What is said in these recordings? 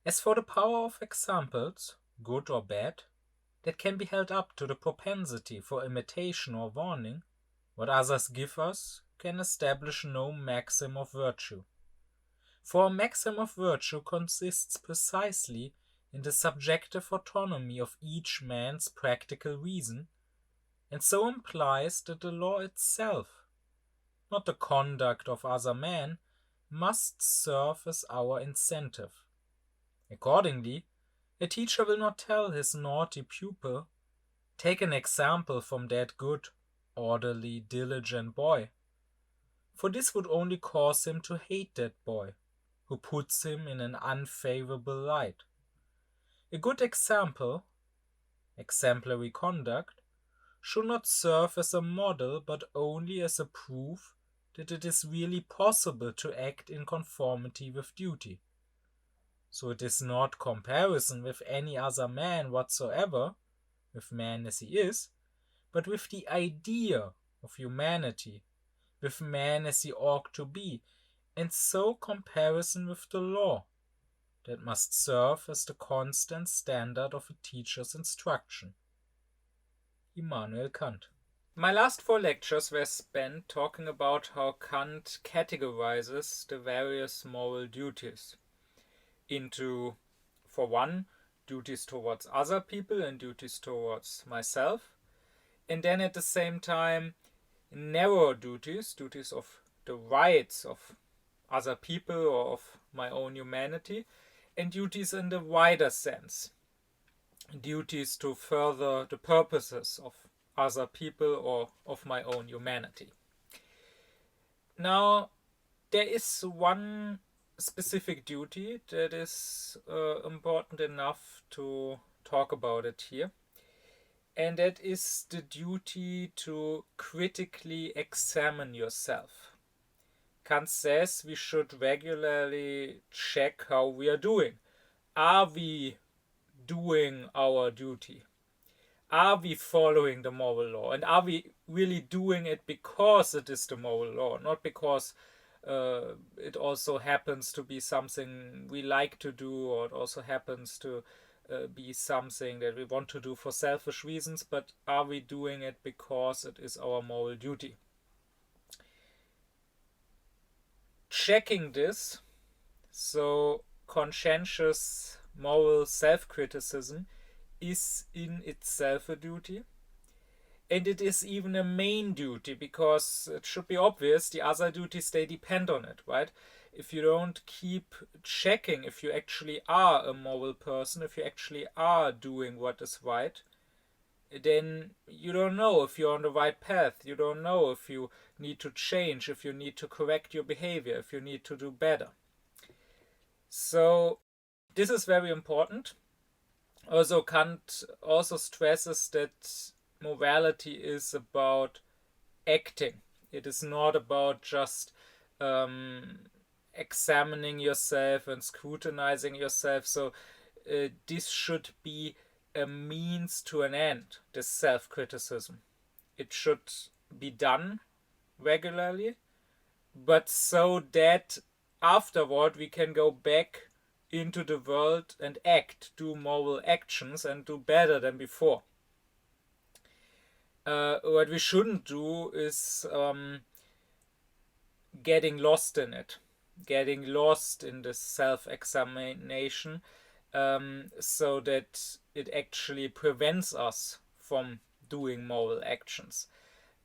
As for the power of examples, good or bad, that can be held up to the propensity for imitation or warning, what others give us can establish no maxim of virtue. For a maxim of virtue consists precisely in the subjective autonomy of each man's practical reason, and so implies that the law itself, not the conduct of other men, must serve as our incentive. Accordingly, a teacher will not tell his naughty pupil, "Take an example from that good, orderly, diligent boy," for this would only cause him to hate that boy, who puts him in an unfavorable light. A good example, exemplary conduct, should not serve as a model but only as a proof that it is really possible to act in conformity with duty. So it is not comparison with any other man whatsoever, with man as he is, but with the idea of humanity, with man as he ought to be, and so comparison with the law, that must serve as the constant standard of a teacher's instruction. Immanuel Kant. My last 4 lectures were spent talking about how Kant categorizes the various moral duties into, for one, duties towards other people and duties towards myself, and then at the same time narrow duties, duties of the rights of other people or of my own humanity, and duties in the wider sense, duties to further the purposes of other people or of my own humanity. Now, there is one specific duty that is important enough to talk about it here, and that is the duty to critically examine yourself. Kant says we should regularly check how we are doing. Are we doing our duty? Are we following the moral law? And are we really doing it because it is the moral law, not because it also happens to be something we like to do, or it also happens to be something that we want to do for selfish reasons, but are we doing it because it is our moral duty? Checking this, so conscientious moral self-criticism, is in itself a duty, and it is even a main duty, because it should be obvious the other duties, they depend on it, right? If you don't keep checking if you actually are a moral person, if you actually are doing what is right, then you don't know if you're on the right path. You don't know if you need to change, if you need to correct your behavior, if you need to do better. So this is very important. Also, Kant also stresses that morality is about acting. It is not about just examining yourself and scrutinizing yourself. So this should be a means to an end, this self-criticism. It should be done regularly, but so that afterward we can go back into the world and act, do moral actions, and do better than before. What we shouldn't do is getting lost in it, getting lost in this self-examination, so that it actually prevents us from doing moral actions.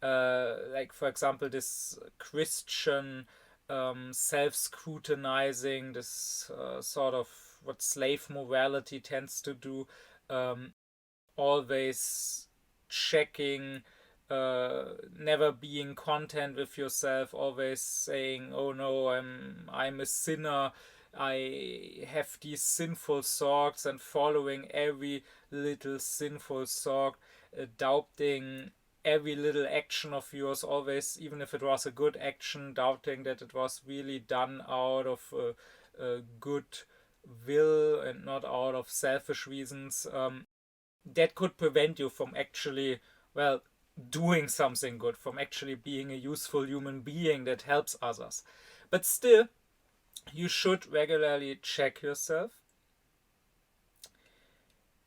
Like, for example, this Christian self-scrutinizing, this sort of what slave morality tends to do, always checking, never being content with yourself, always saying, "Oh no, I'm a sinner, I have these sinful thoughts," and following every little sinful thought, doubting every little action of yours, always, even if it was a good action, doubting that it was really done out of a good will and not out of selfish reasons. That could prevent you from actually, well, doing something good, from actually being a useful human being that helps others. But still, you should regularly check yourself.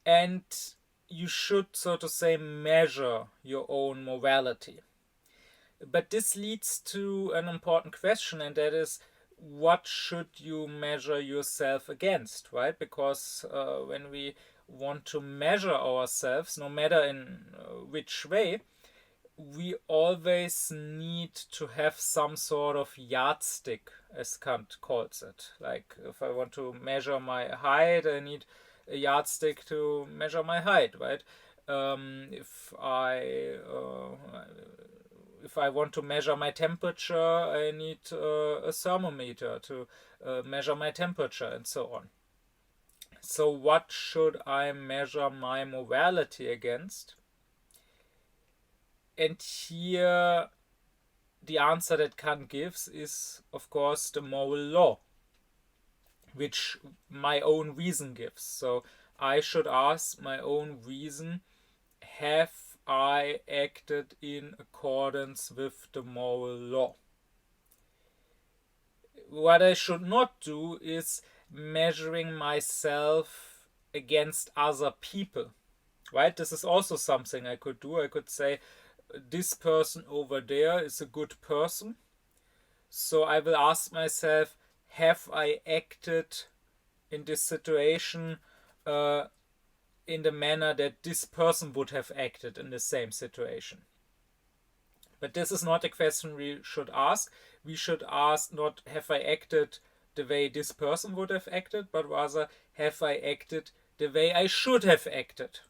and you should, so to say, measure your own morality. But this leads to an important question, and that is, what should you measure yourself against, right? Because when we want to measure ourselves, no matter in which way, we always need to have some sort of yardstick, as Kant calls it. Like, if I want to measure my height, I need a yardstick to measure my height, right? If I want to measure my temperature, I need a thermometer to measure my temperature, and so on. So what should I measure my morality against? And here the answer that Kant gives is, of course, the moral law, which my own reason gives. So I should ask my own reason, have I acted in accordance with the moral law? What I should not do is measuring myself against other people, right? This is also something I could do. I could say, this person over there is a good person. So I will ask myself, have I acted in this situation in the manner that this person would have acted in the same situation? But this is not a question we should ask. We should ask not, have I acted the way this person would have acted, but rather, have I acted the way I should have acted,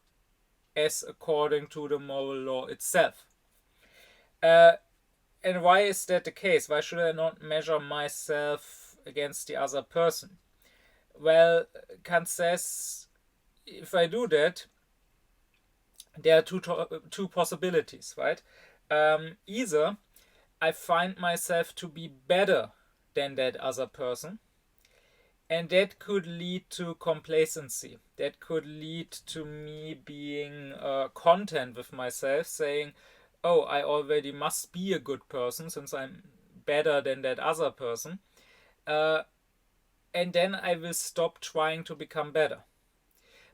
as according to the moral law itself? And why is that the case? Why should I not measure myself against the other person? Well, Kant says, if I do that, there are two possibilities, right? Either I find myself to be better than that other person, and that could lead to complacency. That could lead to me being content with myself, saying, oh, I already must be a good person since I'm better than that other person. And then I will stop trying to become better.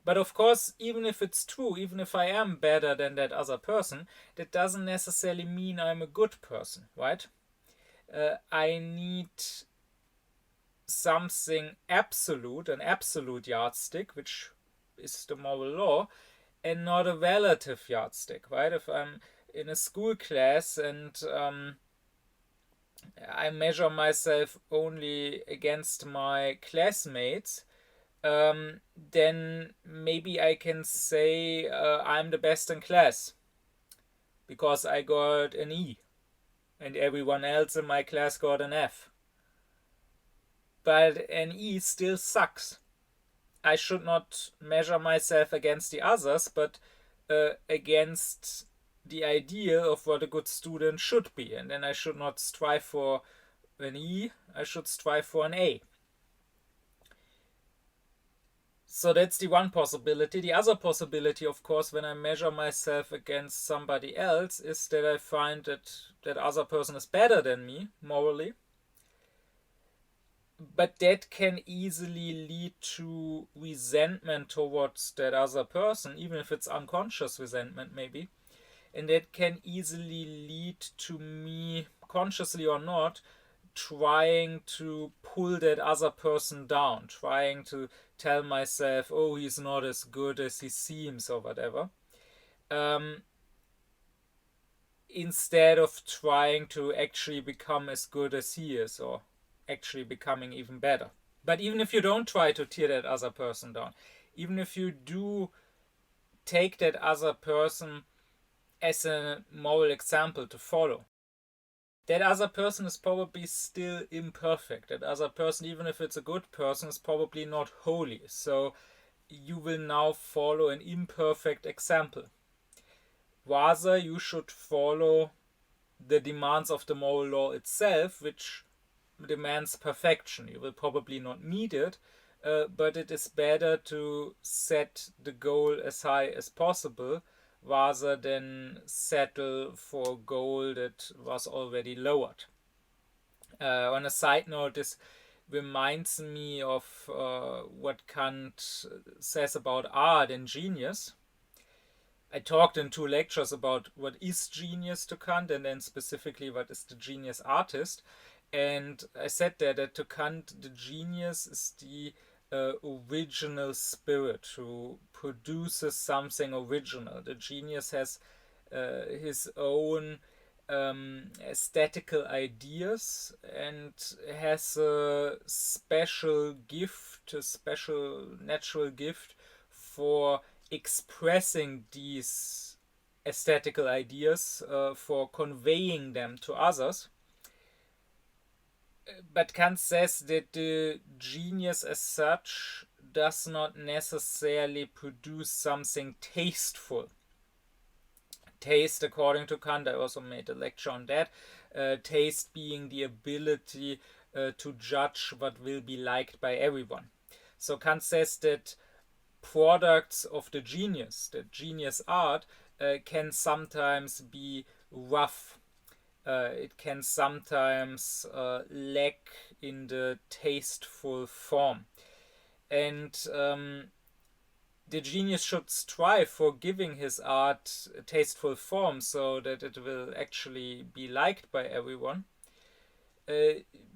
But of course, even if it's true, even if I am better than that other person, that doesn't necessarily mean I'm a good person, right? I need something absolute, an absolute yardstick, which is the moral law, and not a relative yardstick, right? If I'm in a school class and I measure myself only against my classmates, then maybe I can say I'm the best in class because I got an E and everyone else in my class got an F. But an E still sucks. I should not measure myself against the others, but against the ideal of what a good student should be. And then I should not strive for an E, I should strive for an A. So that's the one possibility. The other possibility, of course, when I measure myself against somebody else, is that I find that that other person is better than me morally. But that can easily lead to resentment towards that other person, even if it's unconscious resentment maybe. And that can easily lead to me, consciously or not, trying to pull that other person down, trying to tell myself, oh, he's not as good as he seems or whatever, instead of trying to actually become as good as he is or actually becoming even better. But even if you don't try to tear that other person down, even if you do take that other person as a moral example to follow, that other person is probably still imperfect. That other person, even if it's a good person, is probably not holy. So you will now follow an imperfect example. Rather, you should follow the demands of the moral law itself, which demands perfection. You will probably not meet it, but it is better to set the goal as high as possible rather than settle for a goal that was already lowered. On a side note, reminds me of what Kant says about art and genius. I talked in 2 lectures about what is genius to Kant, and then specifically what is the genius artist. And I said there that to Kant, the genius is the original spirit who produces something original. The genius has his own aesthetical ideas and has a special gift, a special natural gift for expressing these aesthetical ideas, for conveying them to others. But Kant says that the genius as such does not necessarily produce something tasteful. Taste, according to Kant, I also made a lecture on that, taste being the ability to judge what will be liked by everyone. So Kant says that products of the genius art, can sometimes be rough. It can sometimes lack in the tasteful form. And the genius should strive for giving his art a tasteful form so that it will actually be liked by everyone.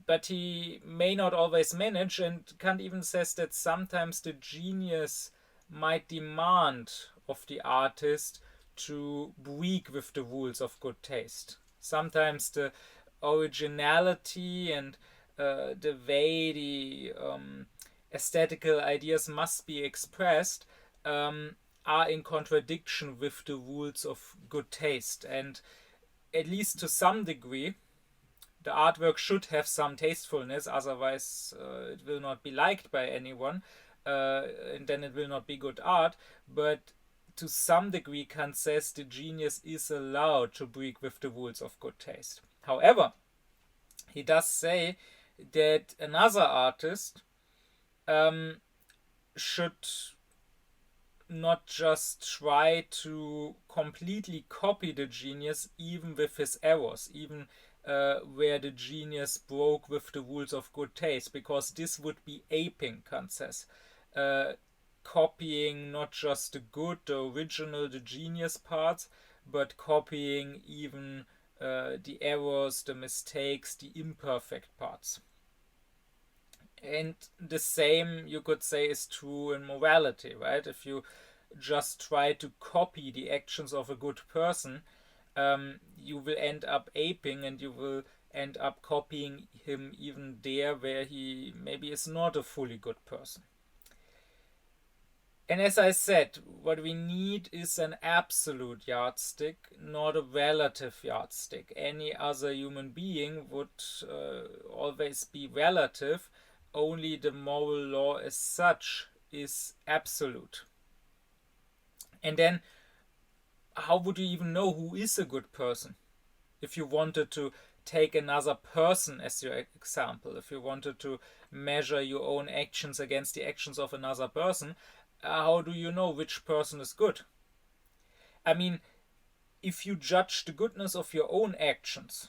But he may not always manage, and Kant even says that sometimes the genius might demand of the artist to break with the rules of good taste. Sometimes the originality and the way the aesthetical ideas must be expressed are in contradiction with the rules of good taste. And at least to some degree, the artwork should have some tastefulness, otherwise it will not be liked by anyone, and then it will not be good art. But to some degree, Kant says the genius is allowed to break with the rules of good taste. However, he does say that another artist should not just try to completely copy the genius, even with his errors, even where the genius broke with the rules of good taste, because this would be aping, Kant says. Copying not just the good, the original, the genius parts, but copying even the errors, the mistakes, the imperfect parts. And the same, you could say, is true in morality, right? If you just try to copy the actions of a good person, you will end up aping, and you will end up copying him even there where he maybe is not a fully good person. And as I said, what we need is an absolute yardstick, not a relative yardstick. Any other human being would always be relative. Only the moral law as such is absolute. And then, how would you even know who is a good person? If you wanted to take another person as your example, if you wanted to measure your own actions against the actions of another person, how do you know which person is good? I mean, if you judge the goodness of your own actions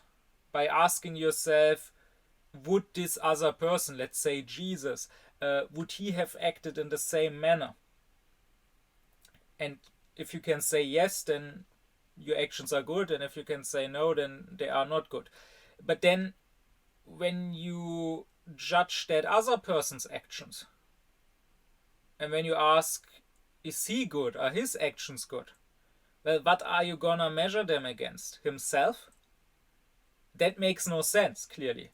by asking yourself, would this other person, let's say Jesus, would he have acted in the same manner? And if you can say yes, then your actions are good, and if you can say no, then they are not good. But then when you judge that other person's actions, and when you ask, is he good? Are his actions good? Well, what are you gonna measure them against? Himself? That makes no sense, clearly.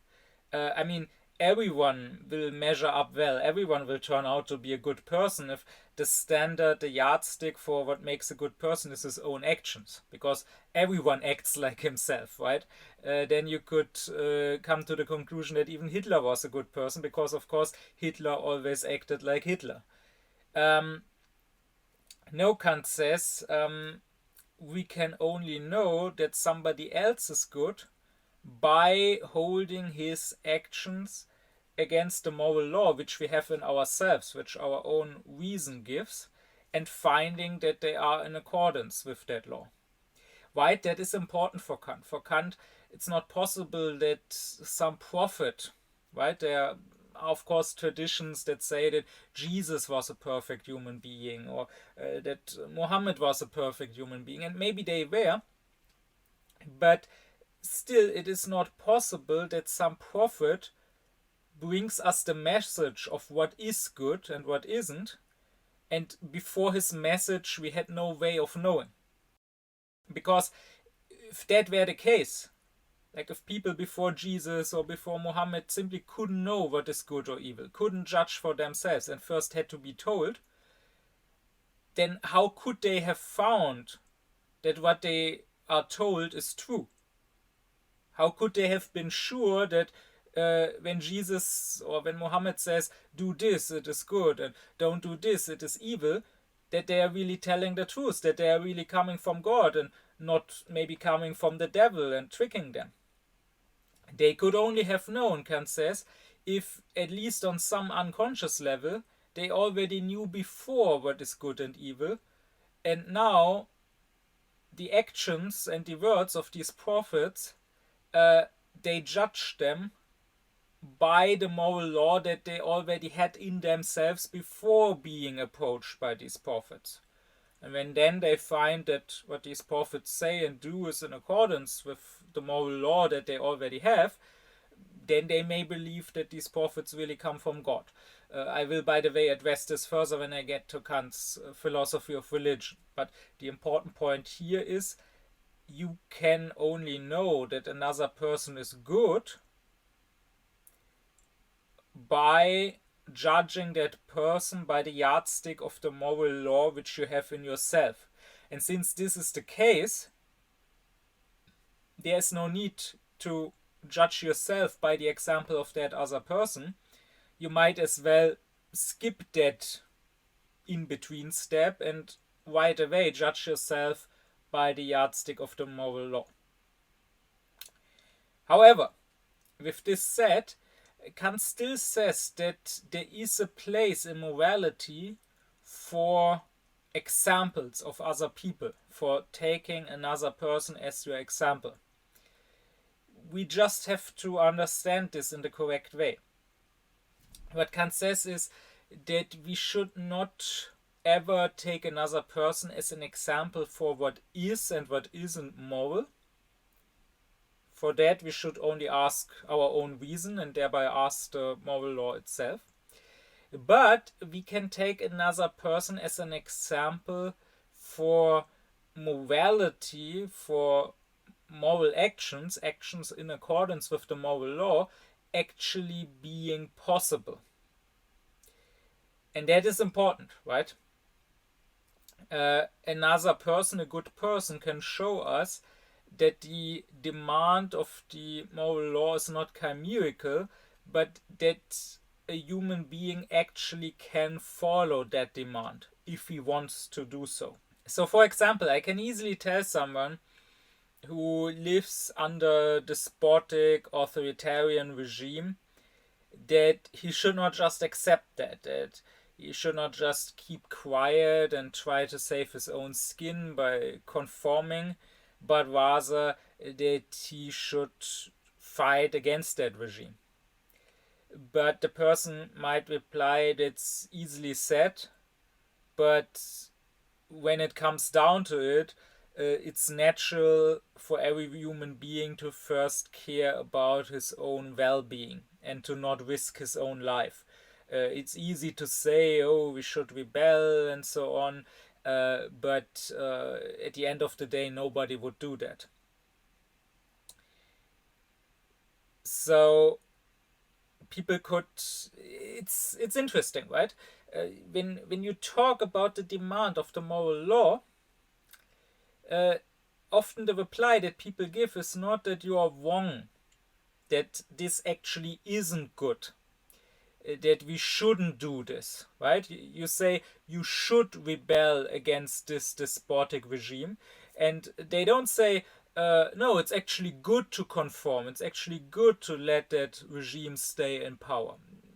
I mean, everyone will measure up well. Everyone will turn out to be a good person if the standard, the yardstick for what makes a good person is his own actions. Because everyone acts like himself, right? Then you could come to the conclusion that even Hitler was a good person, because, of course, Hitler always acted like Hitler. No, Kant says, we can only know that somebody else is good by holding his actions against the moral law which we have in ourselves, which our own reason gives, and finding that they are in accordance with that law. Right? That is important for Kant. For Kant, it's not possible that some prophet, right? There of course, traditions that say that Jesus was a perfect human being, or that Muhammad was a perfect human being, and maybe they were, but still it is not possible that some prophet brings us the message of what is good and what isn't, and before his message we had no way of knowing. Because if that were the case, like if people before Jesus or before Muhammad simply couldn't know what is good or evil, couldn't judge for themselves, and first had to be told, then how could they have found that what they are told is true? How could they have been sure that when Jesus or when Muhammad says, do this, it is good, and don't do this, it is evil, that they are really telling the truth, that they are really coming from God and not maybe coming from the devil and tricking them? They could only have known, Kant says, if at least on some unconscious level they already knew before what is good and evil, and now the actions and the words of these prophets, they judge them by the moral law that they already had in themselves before being approached by these prophets. And when then they find that what these prophets say and do is in accordance with the moral law that they already have, then they may believe that these prophets really come from God. I will, by the way, address this further when I get to Kant's philosophy of religion. But the important point here is you can only know that another person is good by judging that person by the yardstick of the moral law which you have in yourself. And since this is the case, there is no need to judge yourself by the example of that other person. You might as well skip that in-between step and right away judge yourself by the yardstick of the moral law. However, with this said, Kant still says that there is a place in morality for examples of other people, for taking another person as your example. We just have to understand this in the correct way. What Kant says is that we should not ever take another person as an example for what is and what isn't moral. For that we should only ask our own reason and thereby ask the moral law itself. But we can take another person as an example for morality, for moral actions in accordance with the moral law, actually being possible. And that is important, right? Another person, a good person, can show us that the demand of the moral law is not chimerical, but that a human being actually can follow that demand if he wants to do so. So, for example, I can easily tell someone who lives under a despotic, authoritarian regime that he should not just accept that he should not just keep quiet and try to save his own skin by conforming, but rather that he should fight against that regime. But the person might reply, that's easily said, but when it comes down to it, it's natural for every human being to first care about his own well-being and to not risk his own life. It's easy to say, oh, we should rebel and so on, but at the end of the day, nobody would do that. So people could, it's interesting, right? When you talk about the demand of the moral law, often the reply that people give is not that you are wrong, that this actually isn't good, that we shouldn't do this, right? You say you should rebel against this despotic regime, and they don't say, no, it's actually good to conform, it's actually good to let that regime stay in power.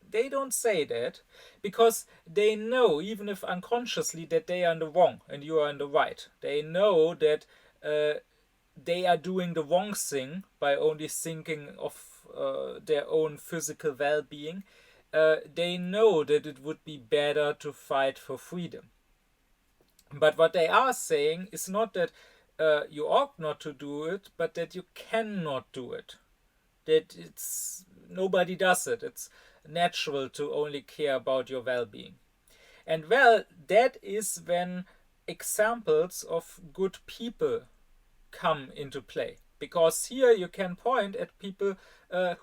They don't say that because they know, even if unconsciously, that they are in the wrong and you are in the right. They know that they are doing the wrong thing by only thinking of their own physical well-being, they know that it would be better to fight for freedom. But what they are saying is not that you ought not to do it, but that you cannot do it. That nobody does it. It's natural to only care about your well-being. And well, that is when examples of good people come into play. Because here you can point at people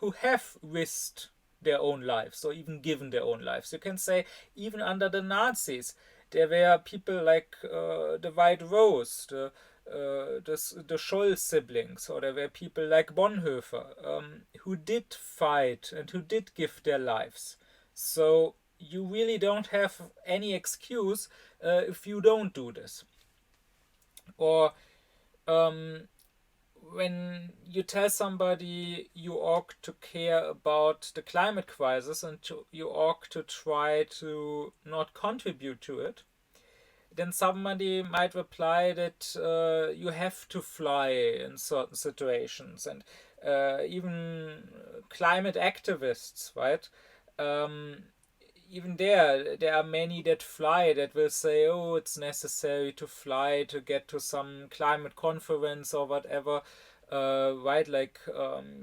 who have risked their own lives or even given their own lives. You can say, even under the Nazis, there were people like the White Rose, the Scholl siblings, or there were people like Bonhoeffer who did fight and who did give their lives. So you really don't have any excuse if you don't do this. Or when you tell somebody you ought to care about the climate crisis and you ought to try to not contribute to it, then somebody might reply that you have to fly in certain situations. And even climate activists, right? Even there are many that fly that will say, oh, it's necessary to fly to get to some climate conference or whatever. Right, like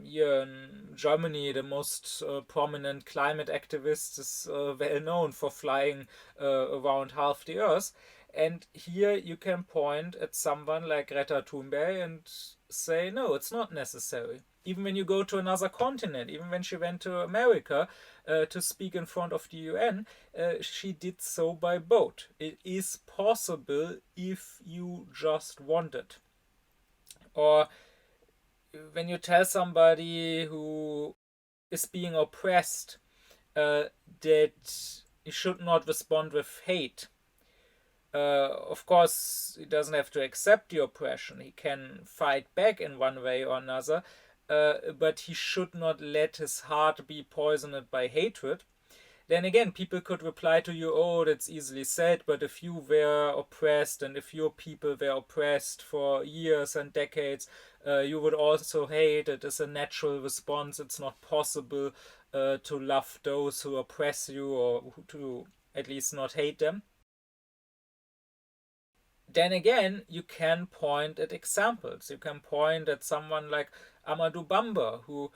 here in Germany, the most prominent climate activist is well known for flying around half the earth. And here you can point at someone like Greta Thunberg and say, no, it's not necessary. Even when you go to another continent, even when she went to America to speak in front of the UN, she did so by boat. It is possible if you just want it. Or when you tell somebody who is being oppressed that he should not respond with hate, of course, he doesn't have to accept the oppression. He can fight back in one way or another, but he should not let his heart be poisoned by hatred. Then again, people could reply to you, oh, that's easily said, but if you were oppressed and if your people were oppressed for years and decades, you would also hate. It is a natural response. It's not possible to love those who oppress you or to at least not hate them. Then again, you can point at examples. You can point at someone like Amadou Bamba, who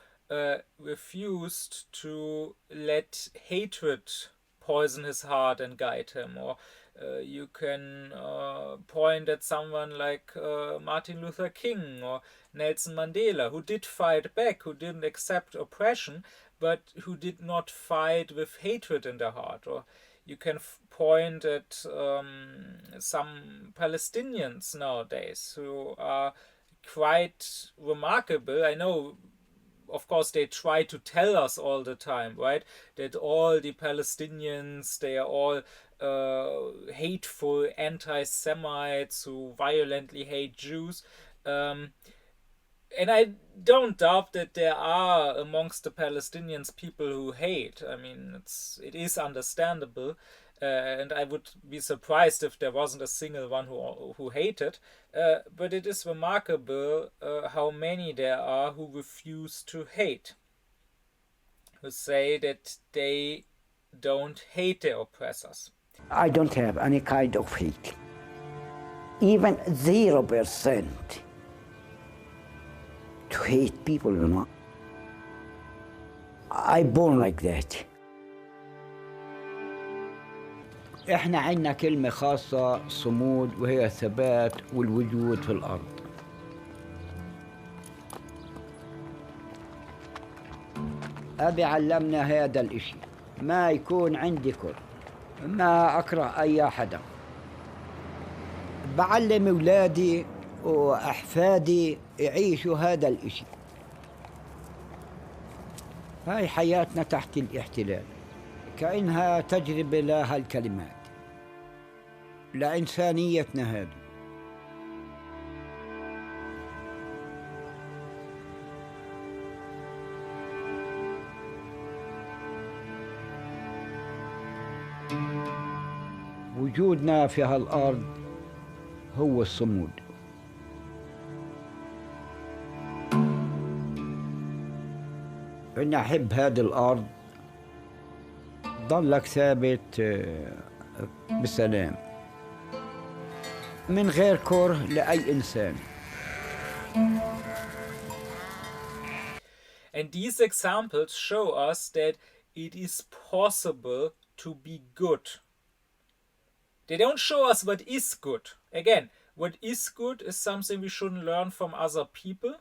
refused to let hatred poison his heart and guide him. Or you can point at someone like Martin Luther King or Nelson Mandela, who did fight back, who didn't accept oppression, but who did not fight with hatred in their heart. Or you can point at some Palestinians nowadays who are quite remarkable. I know, of course, they try to tell us all the time, right, that all the Palestinians, they are all hateful anti-Semites who violently hate Jews. And I don't doubt that there are amongst the Palestinians people who hate. I mean, it is understandable, and I would be surprised if there wasn't a single one who hated. But it is remarkable how many there are who refuse to hate, who say that they don't hate their oppressors. I don't have any kind of hate, even 0%. To hate people, you know. I born like that. احنا عندنا كلمة خاصة صمود وهي الثبات والوجود في الأرض. أبي علمنا هذا الإشي، ما يكون عندي كره، ما أكره أي حدا. بعلم أولادي وأحفادي يعيشوا هذا الإشي. هاي حياتنا تحت الاحتلال، كأنها تجربة لها الكلمات لإنسانيتنا هذه. وجودنا في هالأرض هو الصمود. أنا أحب هذه الأرض ضلك ثابت بسلام من غير كره لأي إنسان. And these examples show us that it is possible to be good. They don't show us what is good. Again, what is good is something we shouldn't learn from other people,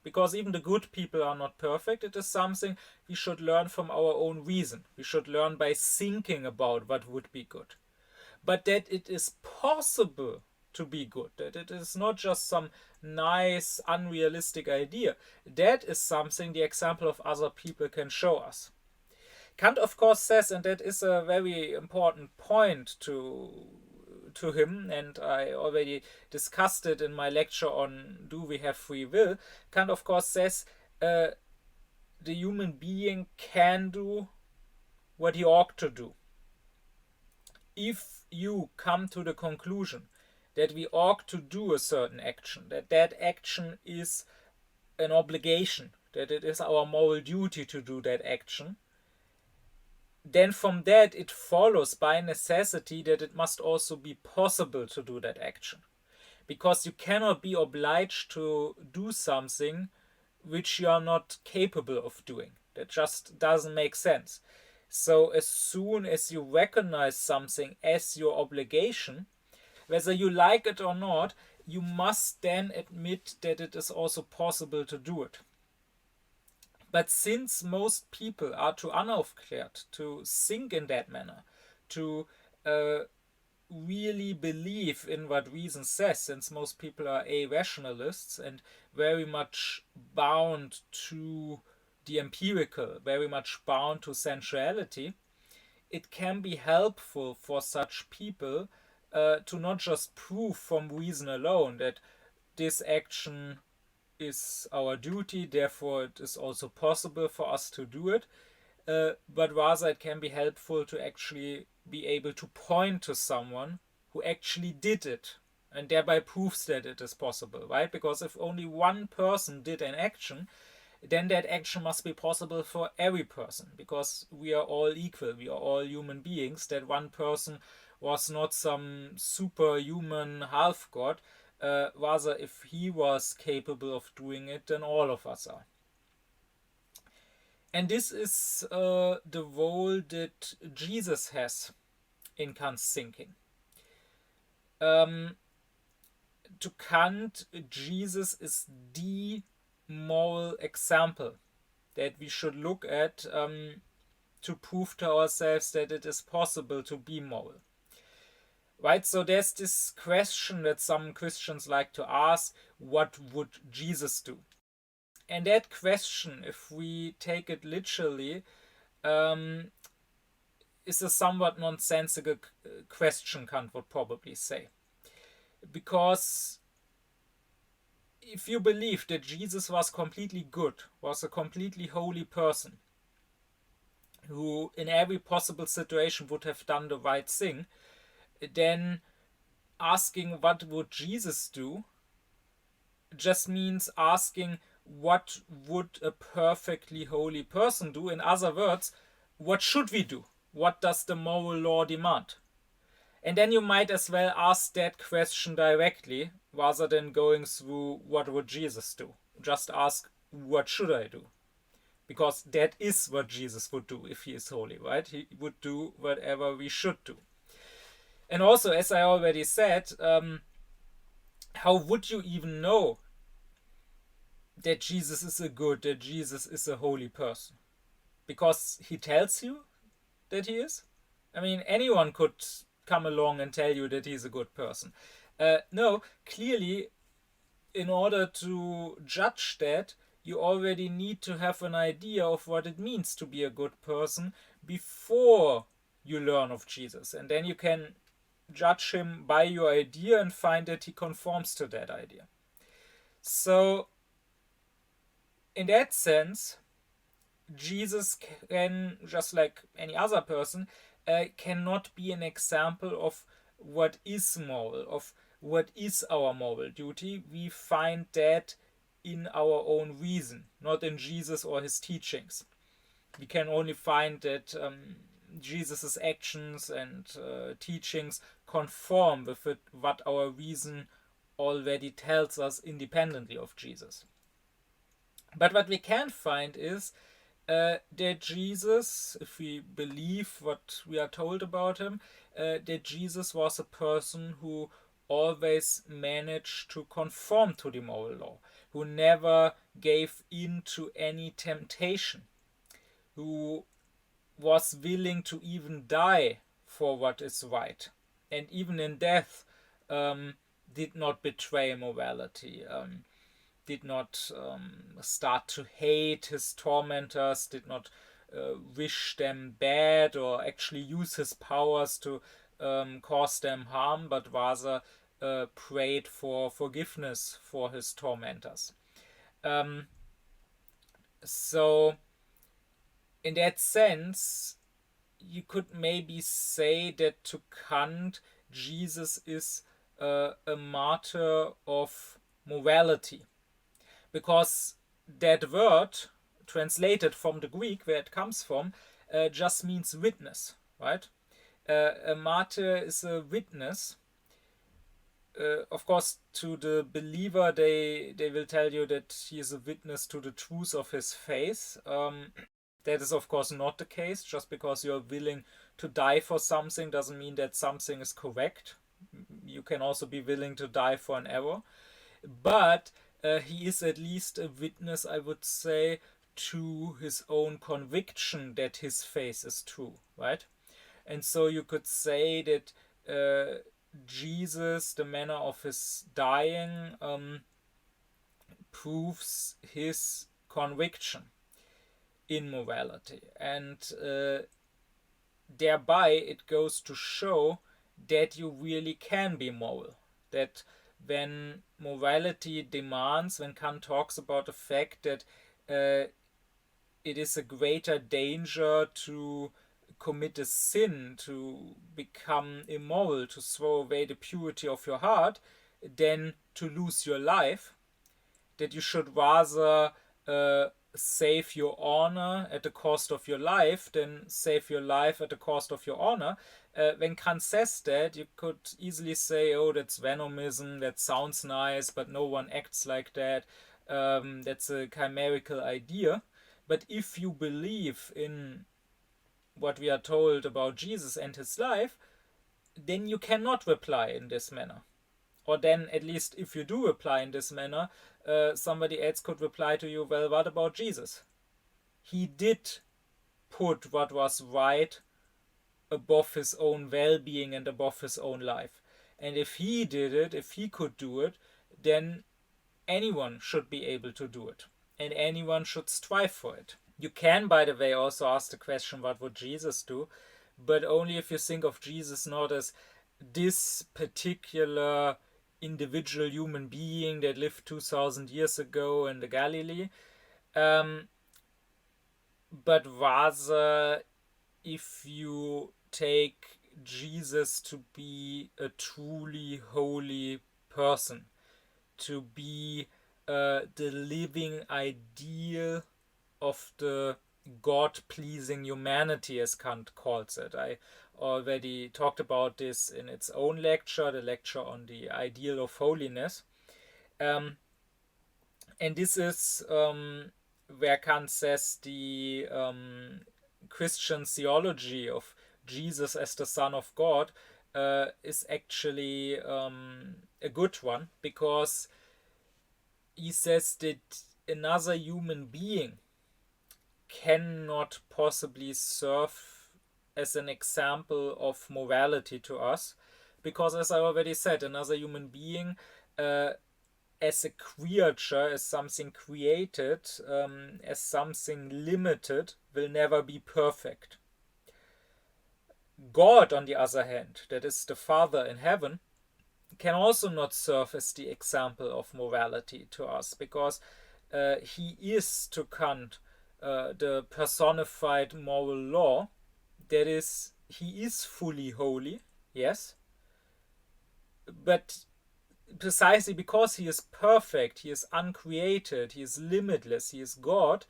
because even the good people are not perfect. It is something we should learn from our own reason. We should learn by thinking about what would be good. But that it is possible to be good, that it is not just some nice, unrealistic idea, that is something the example of other people can show us. Kant, of course, says, and that is a very important point to him, and I already discussed it in my lecture on Do We Have Free Will. Kant, of course, says the human being can do what he ought to do. If you come to the conclusion that we ought to do a certain action, that action is an obligation, that it is our moral duty to do that action, then from that it follows by necessity that it must also be possible to do that action. Because you cannot be obliged to do something which you are not capable of doing. That just doesn't make sense. So as soon as you recognize something as your obligation, whether you like it or not, you must then admit that it is also possible to do it. But since most people are too unaufklärt to think in that manner, to really believe in what reason says, since most people are a-rationalists and very much bound to the empirical, very much bound to sensuality, it can be helpful for such people to not just prove from reason alone that this action is our duty, therefore it is also possible for us to do it, but rather it can be helpful to actually be able to point to someone who actually did it and thereby proves that it is possible, right? Because if only one person did an action, then that action must be possible for every person, because we are all equal, we are all human beings. That one person was not some superhuman half-god, rather if he was capable of doing it, then all of us are. And this is the role that Jesus has in Kant's thinking. To Kant, Jesus is the moral example that we should look at to prove to ourselves that it is possible to be moral. Right, so there's this question that some Christians like to ask: what would Jesus do? And that question, if we take it literally, is a somewhat nonsensical question, Kant would probably say. Because if you believe that Jesus was completely good, was a completely holy person, who in every possible situation would have done the right thing, then asking what would Jesus do just means asking what would a perfectly holy person do. In other words, what should we do? What does the moral law demand? And then you might as well ask that question directly rather than going through what would Jesus do. Just ask, what should I do? Because that is what Jesus would do if he is holy, right? He would do whatever we should do. And also, as I already said, how would you even know that Jesus is that Jesus is a holy person? Because he tells you that he is? I mean, anyone could come along and tell you that he's a good person. No, clearly, in order to judge that, you already need to have an idea of what it means to be a good person before you learn of Jesus. And then you can judge him by your idea and find that he conforms to that idea. So, in that sense, Jesus can, just like any other person, cannot be an example of what is moral, of what is our moral duty. We find that in our own reason, not in Jesus or his teachings. We can only find that Jesus' actions and teachings conform with what our reason already tells us independently of Jesus. But what we can find is that Jesus, if we believe what we are told about him, that Jesus was a person who always managed to conform to the moral law, who never gave in to any temptation, who was willing to even die for what is right, and even in death did not betray morality, did not start to hate his tormentors, did not wish them bad or actually use his powers to cause them harm, but rather prayed for forgiveness for his tormentors. So, in that sense, you could maybe say that to Kant, Jesus is a martyr of morality, because that word, translated from the Greek, where it comes from, just means witness, right? A martyr is a witness. Of course, to the believer, they will tell you that he is a witness to the truth of his faith. That is, of course, not the case. Just because you're willing to die for something doesn't mean that something is correct. You can also be willing to die for an error. But he is at least a witness, I would say, to his own conviction that his faith is true, right? And so you could say that Jesus, the manner of his dying, proves his conviction in morality, and thereby it goes to show that you really can be moral, that when morality demands, when Kant talks about the fact that it is a greater danger to commit a sin, to become immoral, to throw away the purity of your heart, than to lose your life, that you should rather save your honor at the cost of your life than save your life at the cost of your honor. When Kant says that, you could easily say, oh, that's venomism, that sounds nice, but no one acts like that. That's a chimerical idea. But if you believe in what we are told about Jesus and his life, then you cannot reply in this manner. Or then, at least if you do reply in this manner, somebody else could reply to you, well, what about Jesus? He did put what was right above his own well-being and above his own life. And if he did it, if he could do it, then anyone should be able to do it. And anyone should strive for it. You can, by the way, also ask the question, what would Jesus do? But only if you think of Jesus not as this particular individual human being that lived 2000 years ago in the Galilee, but rather if you take Jesus to be a truly holy person, to be the living ideal of the God-pleasing humanity, as Kant calls it. I already talked about this in its own lecture, the lecture on the ideal of holiness. And this is where Kant says the Christian theology of Jesus as the Son of God is actually a good one, because he says that another human being cannot possibly serve as an example of morality to us, because, as I already said, another human being as a creature, as something created, as something limited, will never be perfect. God, on the other hand, that is the Father in heaven, can also not serve as the example of morality to us, because he is, to Kant, the personified moral law. That is, he is fully holy, yes, but precisely because he is perfect, he is uncreated, he is limitless, he is God,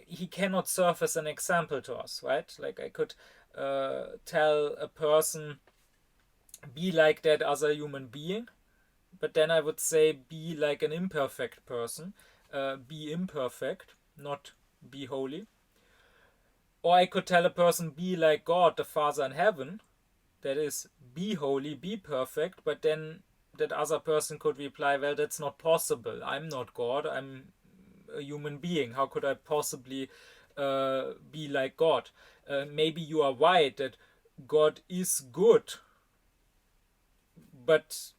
he cannot serve as an example to us, right? Like I could tell a person, be like that other human being, but then I would say be like an imperfect person, be imperfect, not be holy. Or I could tell a person, be like God, the Father in heaven, that is, be holy, be perfect, but then that other person could reply, well, that's not possible. I'm not God, I'm a human being. How could I possibly be like God? Maybe you are right that God is good, but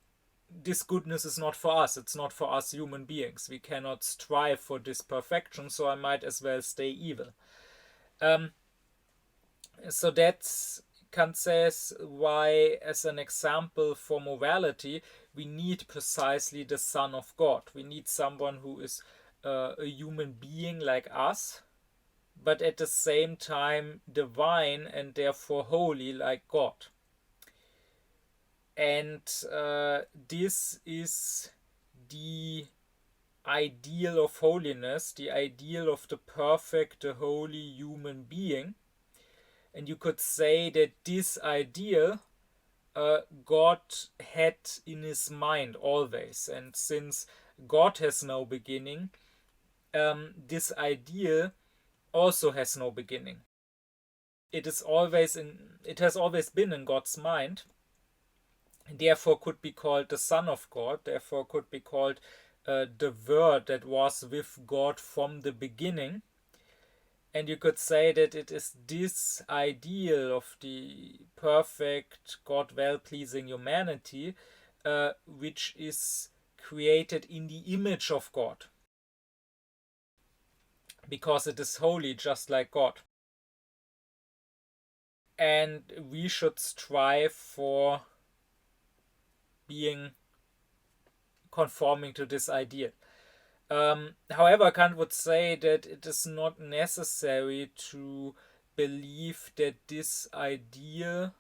this goodness is not for us. It's not for us human beings. We cannot strive for this perfection, so I might as well stay evil. So that's, Kant says, why, as an example for morality, we need precisely the Son of God. We need someone who is a human being like us, but at the same time divine and therefore holy like God. And this is the ideal of holiness, the ideal of the perfect, the holy human being. And you could say that this ideal God had in his mind always. And since God has no beginning, this ideal also has no beginning. It has always been in God's mind, therefore could be called the Son of God, therefore could be called the Word that was with God from the beginning. And you could say that it is this ideal of the perfect, God well-pleasing humanity which is created in the image of God, because it is holy just like God. And we should strive for being conforming to this ideal. However, Kant would say that it is not necessary to believe that this idea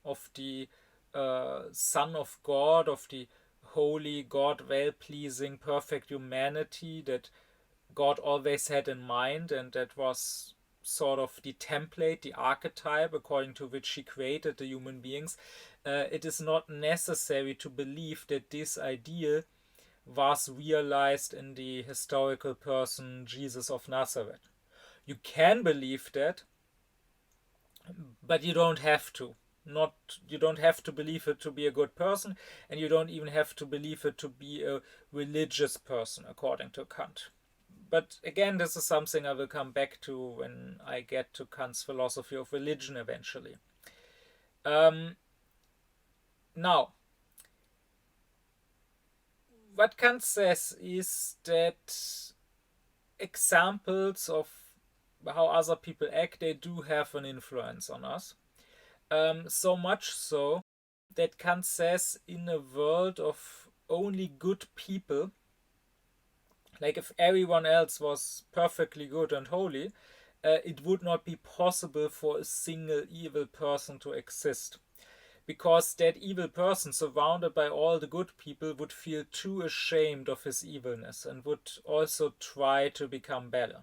of the Son of God, of the holy, God well-pleasing, perfect humanity that God always had in mind, and that was sort of the template, the archetype according to which he created the human beings. It is not necessary to believe that this ideal was realized in the historical person Jesus of Nazareth. You can believe that, but you don't have to. You don't have to believe it to be a good person, and you don't even have to believe it to be a religious person, according to Kant. But again, this is something I will come back to when I get to Kant's philosophy of religion eventually. Now, what Kant says is that examples of how other people act, they do have an influence on us. So much so that Kant says, in a world of only good people, like if everyone else was perfectly good and holy, it would not be possible for a single evil person to exist. Because that evil person, surrounded by all the good people, would feel too ashamed of his evilness and would also try to become better.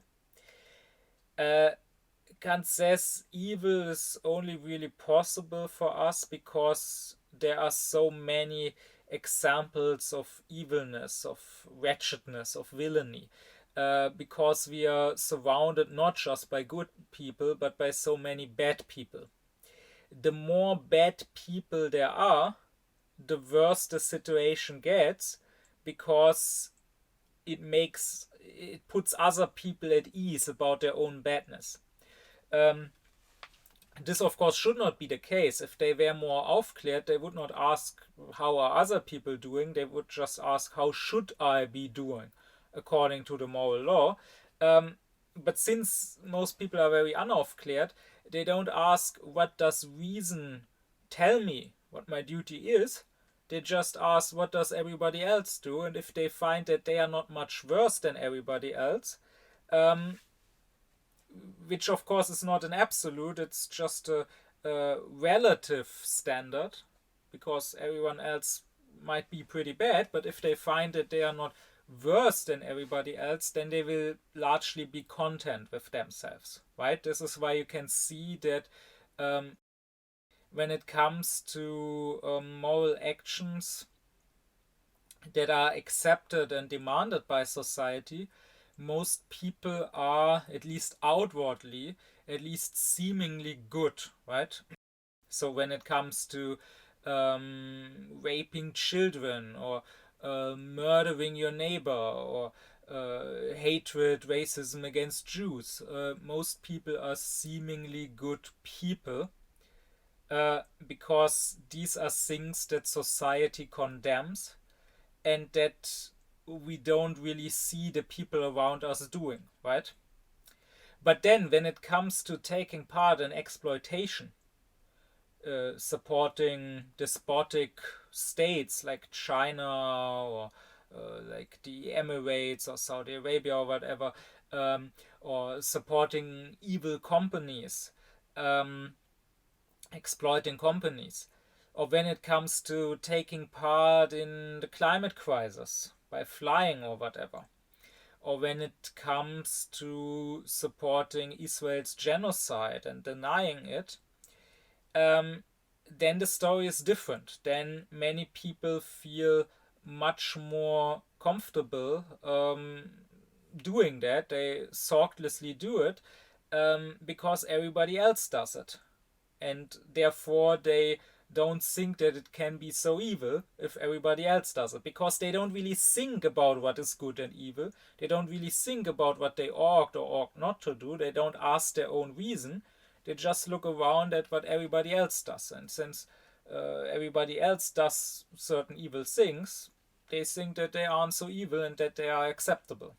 Kant says evil is only really possible for us because there are so many examples of evilness, of wretchedness, of villainy, because we are surrounded not just by good people, but by so many bad people. The more bad people there are, the worse the situation gets, because it puts other people at ease about their own badness. This, of course, should not be the case. If they were more aufklärt, they would not ask, how are other people doing? They would just ask, how should I be doing according to the moral law? But since most people are very unaufklärt, they don't ask, what does reason tell me what my duty is? They just ask, what does everybody else do? And if they find that they are not much worse than everybody else, which of course is not an absolute, it's just a relative standard, because everyone else might be pretty bad, but if they find that they are not worse than everybody else, then they will largely be content with themselves, right? This is why you can see that when it comes to moral actions that are accepted and demanded by society, most people are, at least outwardly, at least seemingly good, right? So when it comes to raping children, or murdering your neighbor, or hatred, racism against Jews, most people are seemingly good people, because these are things that society condemns and that we don't really see the people around us doing, right? But then when it comes to taking part in exploitation, supporting despotic states like China, or like the Emirates or Saudi Arabia or whatever, or supporting evil companies, exploiting companies, or when it comes to taking part in the climate crisis by flying or whatever, or when it comes to supporting Israel's genocide and denying it, then the story is different. Then many people feel much more comfortable doing that. They thoughtlessly do it because everybody else does it. And therefore they don't think that it can be so evil if everybody else does it, because they don't really think about what is good and evil. They don't really think about what they ought or ought not to do. They don't ask their own reason. They just look around at what everybody else does, and since everybody else does certain evil things, they think that they aren't so evil and that they are acceptable,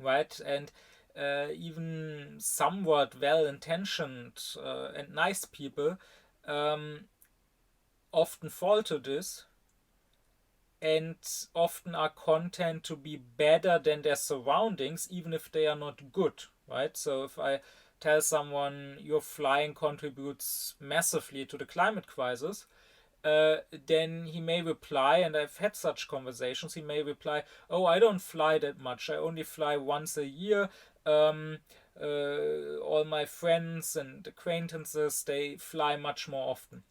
right? And even somewhat well-intentioned and nice people often fall to this, and often are content to be better than their surroundings, even if they are not good, right? So if I tell someone your flying contributes massively to the climate crisis, then he may reply, and I've had such conversations, he may reply, oh, I don't fly that much. I only fly once a year. All my friends and acquaintances, they fly much more often.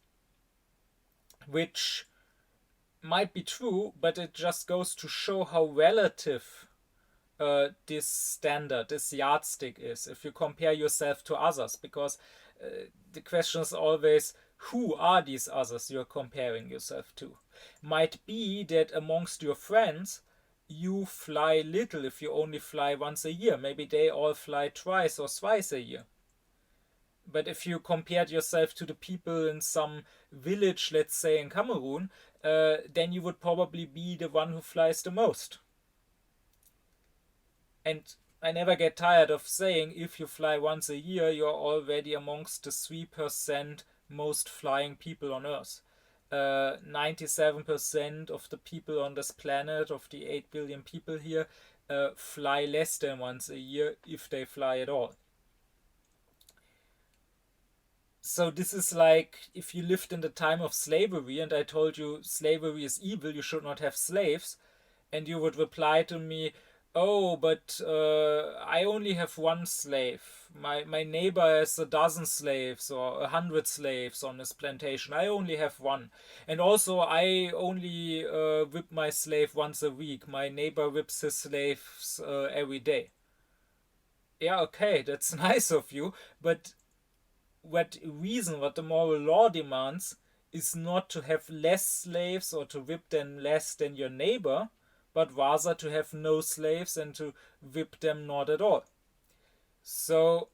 Which might be true, but it just goes to show how relative this standard, this yardstick is, if you compare yourself to others, because the question is always, who are these others you're comparing yourself to? Might be that amongst your friends, you fly little if you only fly once a year. Maybe they all fly twice or thrice a year. But if you compared yourself to the people in some village, let's say in Cameroon, then you would probably be the one who flies the most. And I never get tired of saying, if you fly once a year, you're already amongst the 3% most flying people on Earth. 97% of the people on this planet, of the 8 billion people here, fly less than once a year, if they fly at all. So this is like if you lived in the time of slavery and I told you slavery is evil, you should not have slaves, and you would reply to me, oh, but I only have one slave. My neighbor has a dozen slaves or 100 slaves on his plantation. I only have one. And also I only whip my slave once a week. My neighbor whips his slaves every day. Yeah, okay, that's nice of you, but what the moral law demands is not to have less slaves or to whip them less than your neighbor, but rather to have no slaves and to whip them not at all. So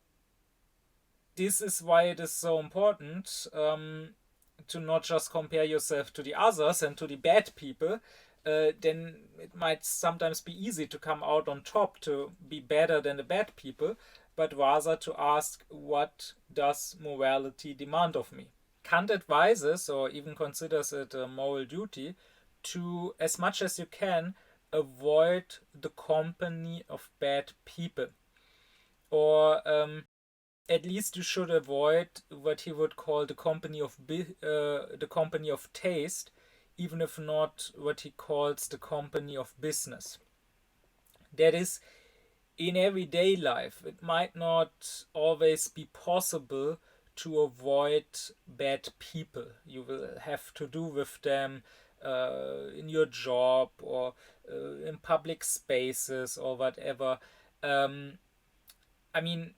this is why it is so important to not just compare yourself to the others and to the bad people. Then it might sometimes be easy to come out on top, to be better than the bad people, but rather to ask, what does morality demand of me? Kant advises, or even considers it a moral duty, to, as much as you can, avoid the company of bad people. Or at least you should avoid what he would call the company of taste, even if not what he calls the company of business. That is, in everyday life, it might not always be possible to avoid bad people. You will have to do with them in your job or in public spaces or whatever. Um, I mean,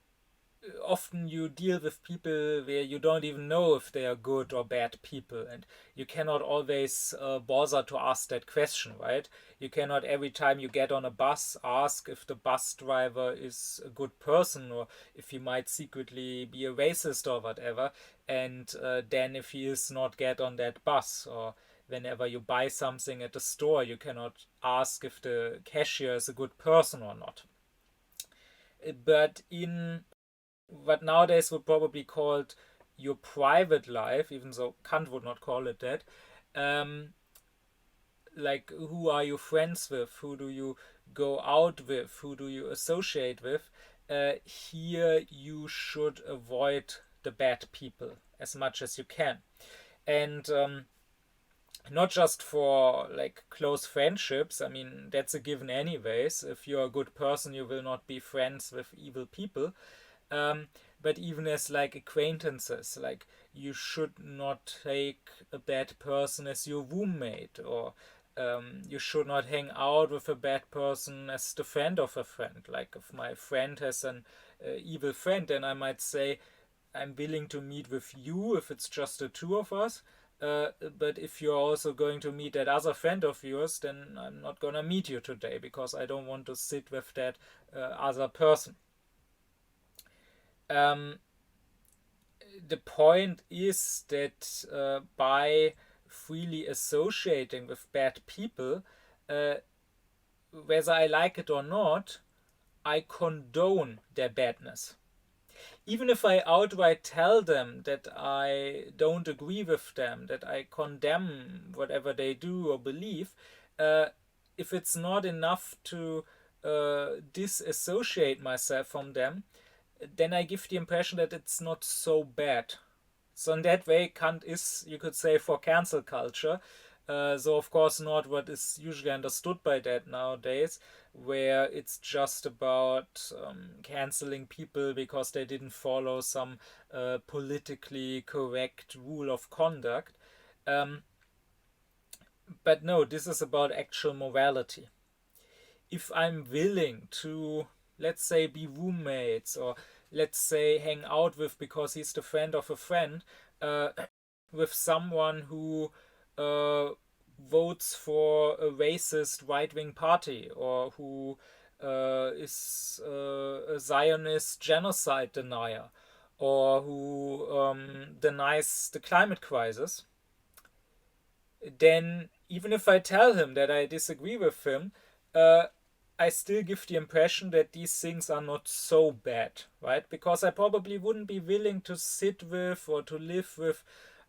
often you deal with people where you don't even know if they are good or bad people, and you cannot always bother to ask that question, right? You cannot every time you get on a bus ask if the bus driver is a good person or if he might secretly be a racist or whatever, and then if he is not, get on that bus. Or whenever you buy something at the store, you cannot ask if the cashier is a good person or not. But in what nowadays would probably be called your private life, even though Kant would not call it that. Um, like, who are you friends with? Who do you go out with? Who do you associate with? Here you should avoid the bad people as much as you can. And not just for like close friendships. I mean, that's a given anyways. If you're a good person, you will not be friends with evil people. um, but even as like acquaintances, like, you should not take a bad person as your roommate, or you should not hang out with a bad person as the friend of a friend. Like, if my friend has an evil friend, then I might say, I'm willing to meet with you if it's just the two of us. But if you're also going to meet that other friend of yours, then I'm not gonna meet you today because I don't want to sit with that other person. Um, the point is that by freely associating with bad people, uh, whether I like it or not, I condone their badness. Even if I outright tell them that I don't agree with them, that I condemn whatever they do or believe, uh, if it's not enough to disassociate myself from them, then I give the impression that it's not so bad. So in that way, Kant is, you could say, for cancel culture. So of course not what is usually understood by that nowadays, where it's just about canceling people because they didn't follow some politically correct rule of conduct. Um, but no, this is about actual morality. If I'm willing to, let's say, be roommates, or let's say hang out with, because he's the friend of a friend, uh, with someone who uh, votes for a racist right-wing party, or who is a Zionist genocide denier, or who denies the climate crisis, then even if I tell him that I disagree with him, uh, I still give the impression that these things are not so bad, right? Because I probably wouldn't be willing to sit with or to live with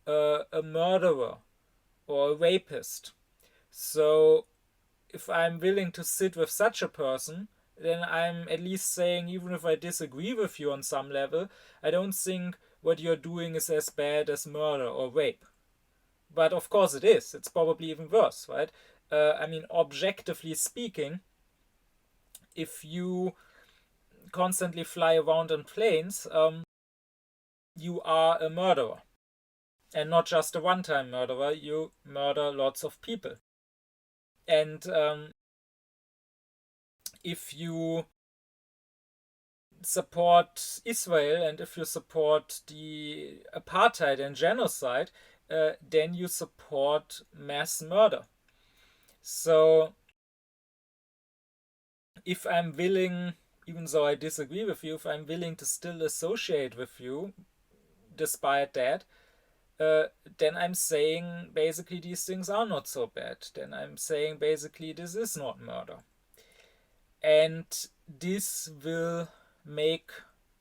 a murderer or a rapist. So if I'm willing to sit with such a person, then I'm at least saying, even if I disagree with you on some level, I don't think what you're doing is as bad as murder or rape. But of course it is. It's probably even worse, right? I mean, objectively speaking, if you constantly fly around in planes, you are a murderer. And not just a one-time murderer, you murder lots of people. And if you support Israel and if you support the apartheid and genocide, then you support mass murder. So if I'm willing, even though I disagree with you, if I'm willing to still associate with you despite that, then I'm saying basically these things are not so bad. Then I'm saying basically this is not murder. And this will make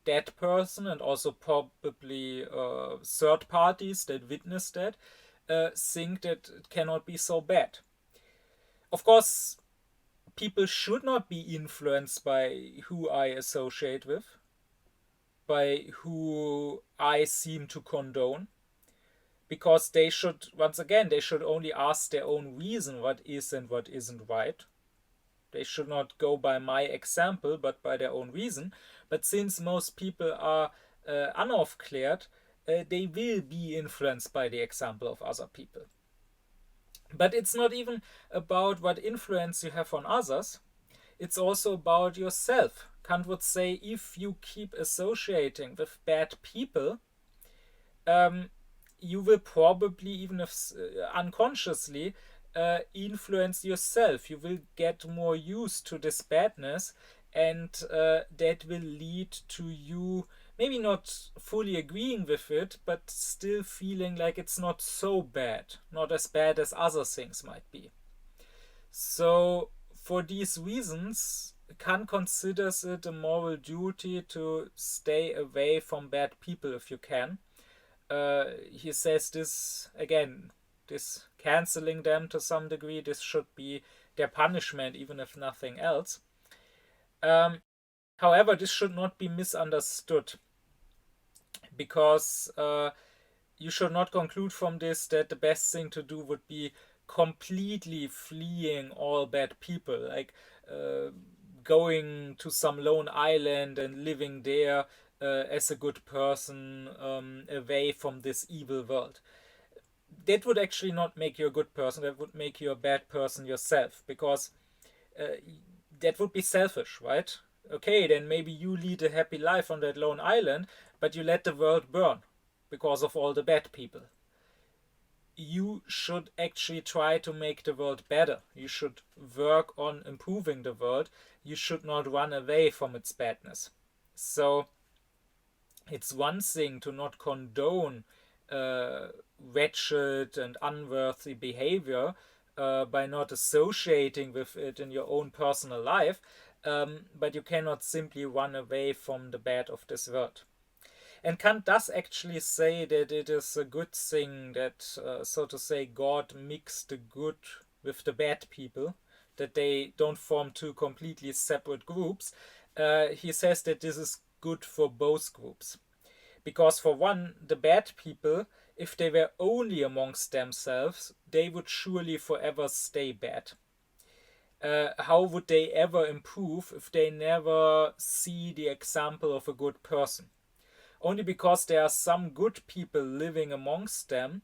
that person, and also probably third parties that witness that, think that it cannot be so bad. Of course, people should not be influenced by who I associate with, by who I seem to condone, because they should, once again, they should only ask their own reason what is and what isn't right. They should not go by my example, but by their own reason. But since most people are unaufklärt, they will be influenced by the example of other people. But it's not even about what influence you have on others. It's also about yourself. Kant would say, if you keep associating with bad people, you will probably, even if unconsciously, influence yourself. You will get more used to this badness, and that will lead to you maybe not fully agreeing with it, but still feeling like it's not so bad, not as bad as other things might be. So for these reasons, Kant considers it a moral duty to stay away from bad people if you can. He says this, again, this canceling them to some degree, this should be their punishment, even if nothing else. However, this should not be misunderstood, because you should not conclude from this that the best thing to do would be completely fleeing all bad people, like going to some lone island and living there as a good person, away from this evil world. That would actually not make you a good person, that would make you a bad person yourself, because that would be selfish, right? Okay, then maybe you lead a happy life on that lone island, but you let the world burn because of all the bad people. You should actually try to make the world better. You should work on improving the world. You should not run away from its badness. So it's one thing to not condone wretched and unworthy behavior by not associating with it in your own personal life, but you cannot simply run away from the bad of this world. And Kant does actually say that it is a good thing that, so to say, God mixed the good with the bad people, that they don't form two completely separate groups. He says that this is good for both groups. Because for one, the bad people, if they were only amongst themselves, they would surely forever stay bad. How would they ever improve if they never see the example of a good person? Only because there are some good people living amongst them,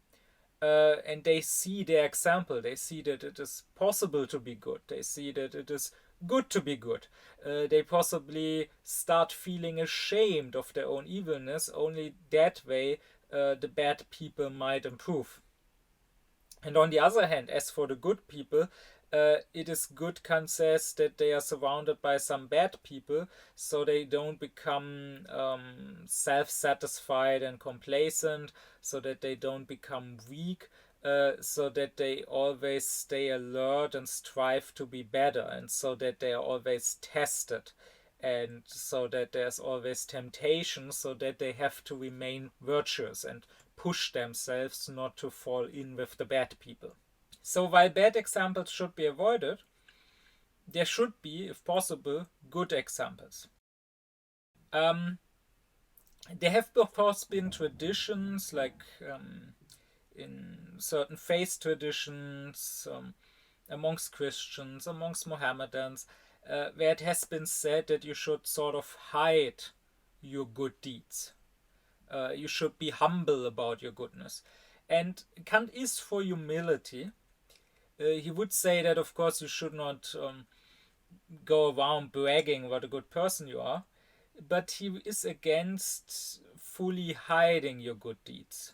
and they see their example. They see that it is possible to be good. They see that it is good to be good. They possibly start feeling ashamed of their own evilness. Only that way the bad people might improve. And on the other hand, as for the good people, it is good, Kant says, that they are surrounded by some bad people, so they don't become self-satisfied and complacent, so that they don't become weak, so that they always stay alert and strive to be better, and so that they are always tested, and so that there's always temptation, so that they have to remain virtuous and push themselves not to fall in with the bad people. So while bad examples should be avoided, there should be, if possible, good examples. There have, of course, been traditions, like in certain faith traditions, amongst Christians, amongst Mohammedans, where it has been said that you should sort of hide your good deeds. You should be humble about your goodness. And Kant is for humility. He would say that, of course, you should not go around bragging what a good person you are, but he is against fully hiding your good deeds.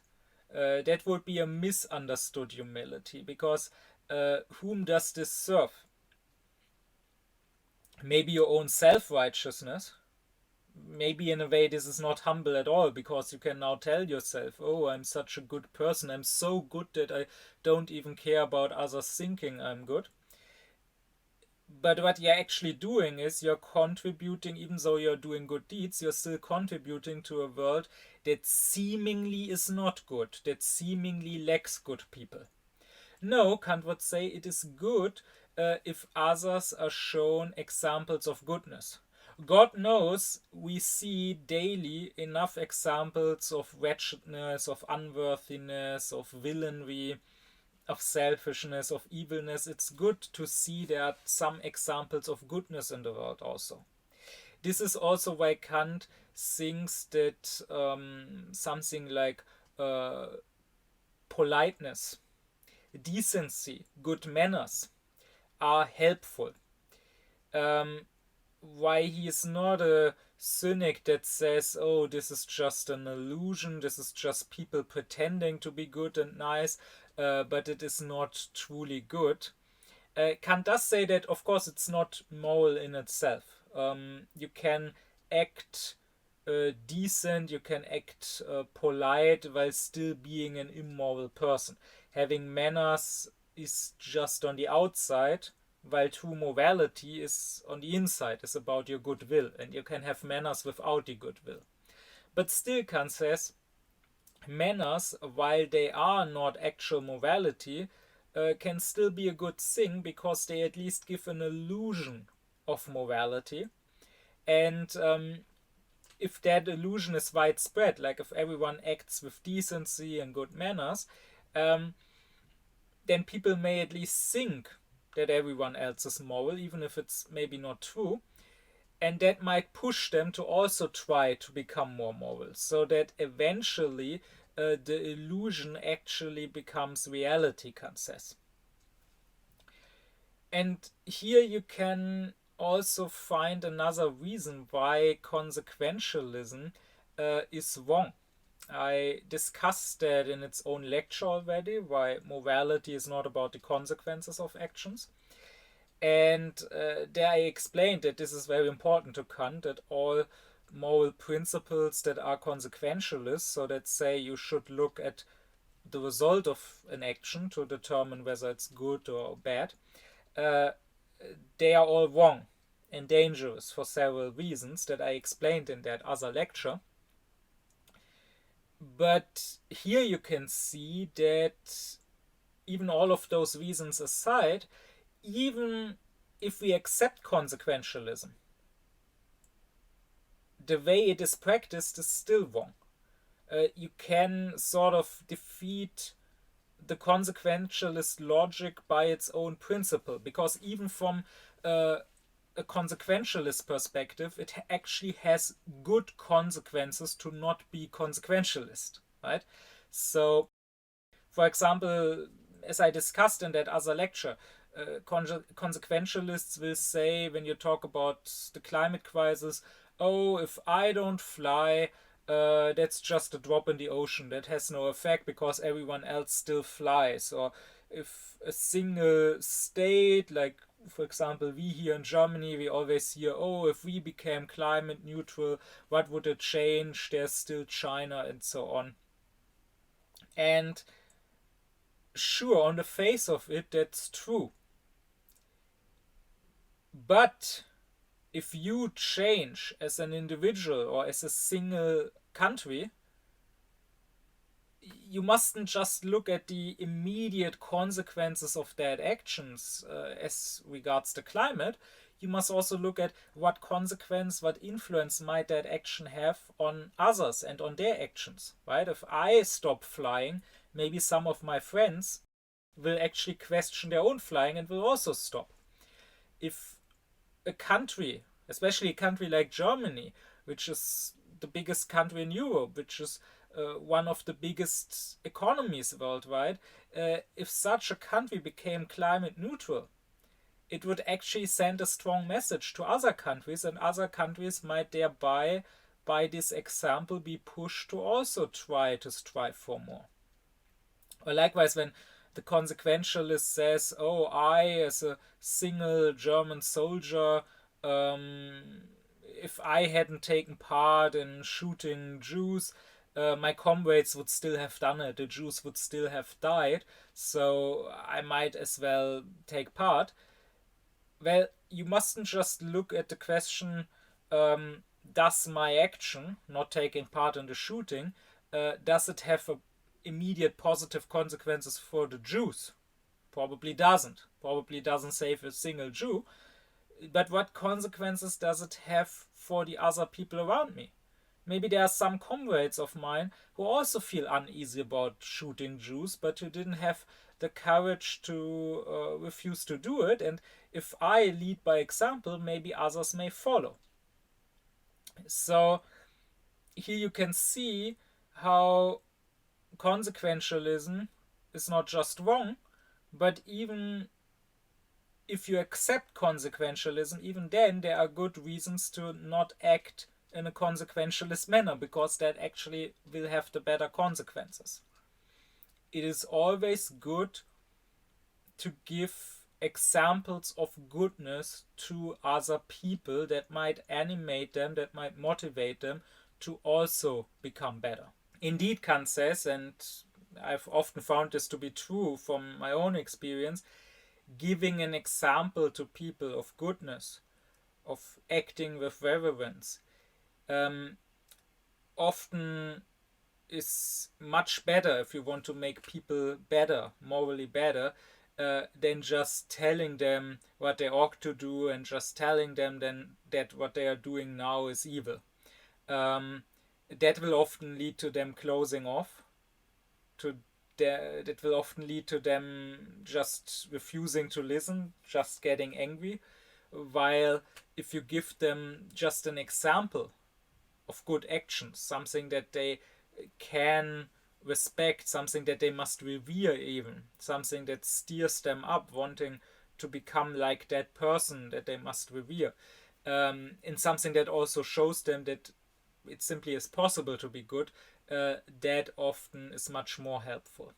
That would be a misunderstood humility, because whom does this serve? Maybe your own self-righteousness. Maybe in a way this is not humble at all, because you can now tell yourself, oh, I'm such a good person, I'm so good that I don't even care about others thinking I'm good. But what you're actually doing is you're contributing, even though you're doing good deeds, you're still contributing to a world that seemingly is not good, that seemingly lacks good people. No, Kant would say it is good if others are shown examples of goodness. God knows we see daily enough examples of wretchedness, of unworthiness, of villainy, of selfishness, of evilness. It's good to see there are some examples of goodness in the world also. This is also why Kant thinks that something like politeness, decency, good manners are helpful. Why he is not a cynic that says, oh, this is just an illusion, this is just people pretending to be good and nice, but it is not truly good. Kant does say that, of course, it's not moral in itself. You can act decent, you can act polite while still being an immoral person. Having manners is just on the outside, while true morality is on the inside, is about your goodwill, and you can have manners without the goodwill. But still, Kant says, manners, while they are not actual morality, can still be a good thing because they at least give an illusion of morality. And if that illusion is widespread, like if everyone acts with decency and good manners, then people may at least think that everyone else is moral, even if it's maybe not true. And that might push them to also try to become more moral, so that eventually the illusion actually becomes reality, Kant says. And here you can also find another reason why consequentialism is wrong. I discussed that in its own lecture already, why morality is not about the consequences of actions. And there I explained that this is very important to Kant, that all moral principles that are consequentialist, so that say you should look at the result of an action to determine whether it's good or bad, they are all wrong and dangerous for several reasons that I explained in that other lecture. But here you can see that even all of those reasons aside, even if we accept consequentialism, the way it is practiced is still wrong. You can sort of defeat the consequentialist logic by its own principle, because even from a consequentialist perspective, it actually has good consequences to not be consequentialist, right? So, for example, as I discussed in that other lecture, consequentialists will say, when you talk about the climate crisis, oh, if I don't fly, that's just a drop in the ocean. That has no effect because everyone else still flies. Or if a single state, like for example, we here in Germany, we always hear, oh, if we became climate neutral, what would it change? There's still China and so on. And sure, on the face of it, that's true. But if you change as an individual or as a single country, you mustn't just look at the immediate consequences of that actions as regards the climate. You must also look at what consequence, what influence might that action have on others and on their actions, right? If I stop flying, maybe some of my friends will actually question their own flying and will also stop. If a country, especially a country like Germany, which is the biggest country in Europe, which is one of the biggest economies worldwide, if such a country became climate neutral, it would actually send a strong message to other countries, and other countries might thereby, by this example, be pushed to also try to strive for more. Or likewise, when the consequentialist says, oh, I, as a single German soldier, if I hadn't taken part in shooting Jews, my comrades would still have done it. The Jews would still have died, so I might as well take part. Well, you mustn't just look at the question, does my action, not taking part in the shooting, does it have immediate positive consequences for the Jews? Probably doesn't. Probably doesn't save a single Jew. But what consequences does it have for the other people around me? Maybe there are some comrades of mine who also feel uneasy about shooting Jews, but who didn't have the courage to refuse to do it. And if I lead by example, maybe others may follow. So here you can see how consequentialism is not just wrong, but even if you accept consequentialism, even then there are good reasons to not act in a consequentialist manner, because that actually will have the better consequences. It is always good to give examples of goodness to other people that might animate them, that might motivate them to also become better. Indeed, Kant says, and I've often found this to be true from my own experience, giving an example to people of goodness, of acting with reverence, often is much better if you want to make people better, morally better, than just telling them what they ought to do and just telling them then that what they are doing now is evil. That will often lead to them closing off, that will often lead to them just refusing to listen, just getting angry. While if you give them just an example of good actions, something that they can respect, something that they must revere, even something that steers them up, wanting to become like that person that they must revere, and something that also shows them that it simply is possible to be good, that often is much more helpful.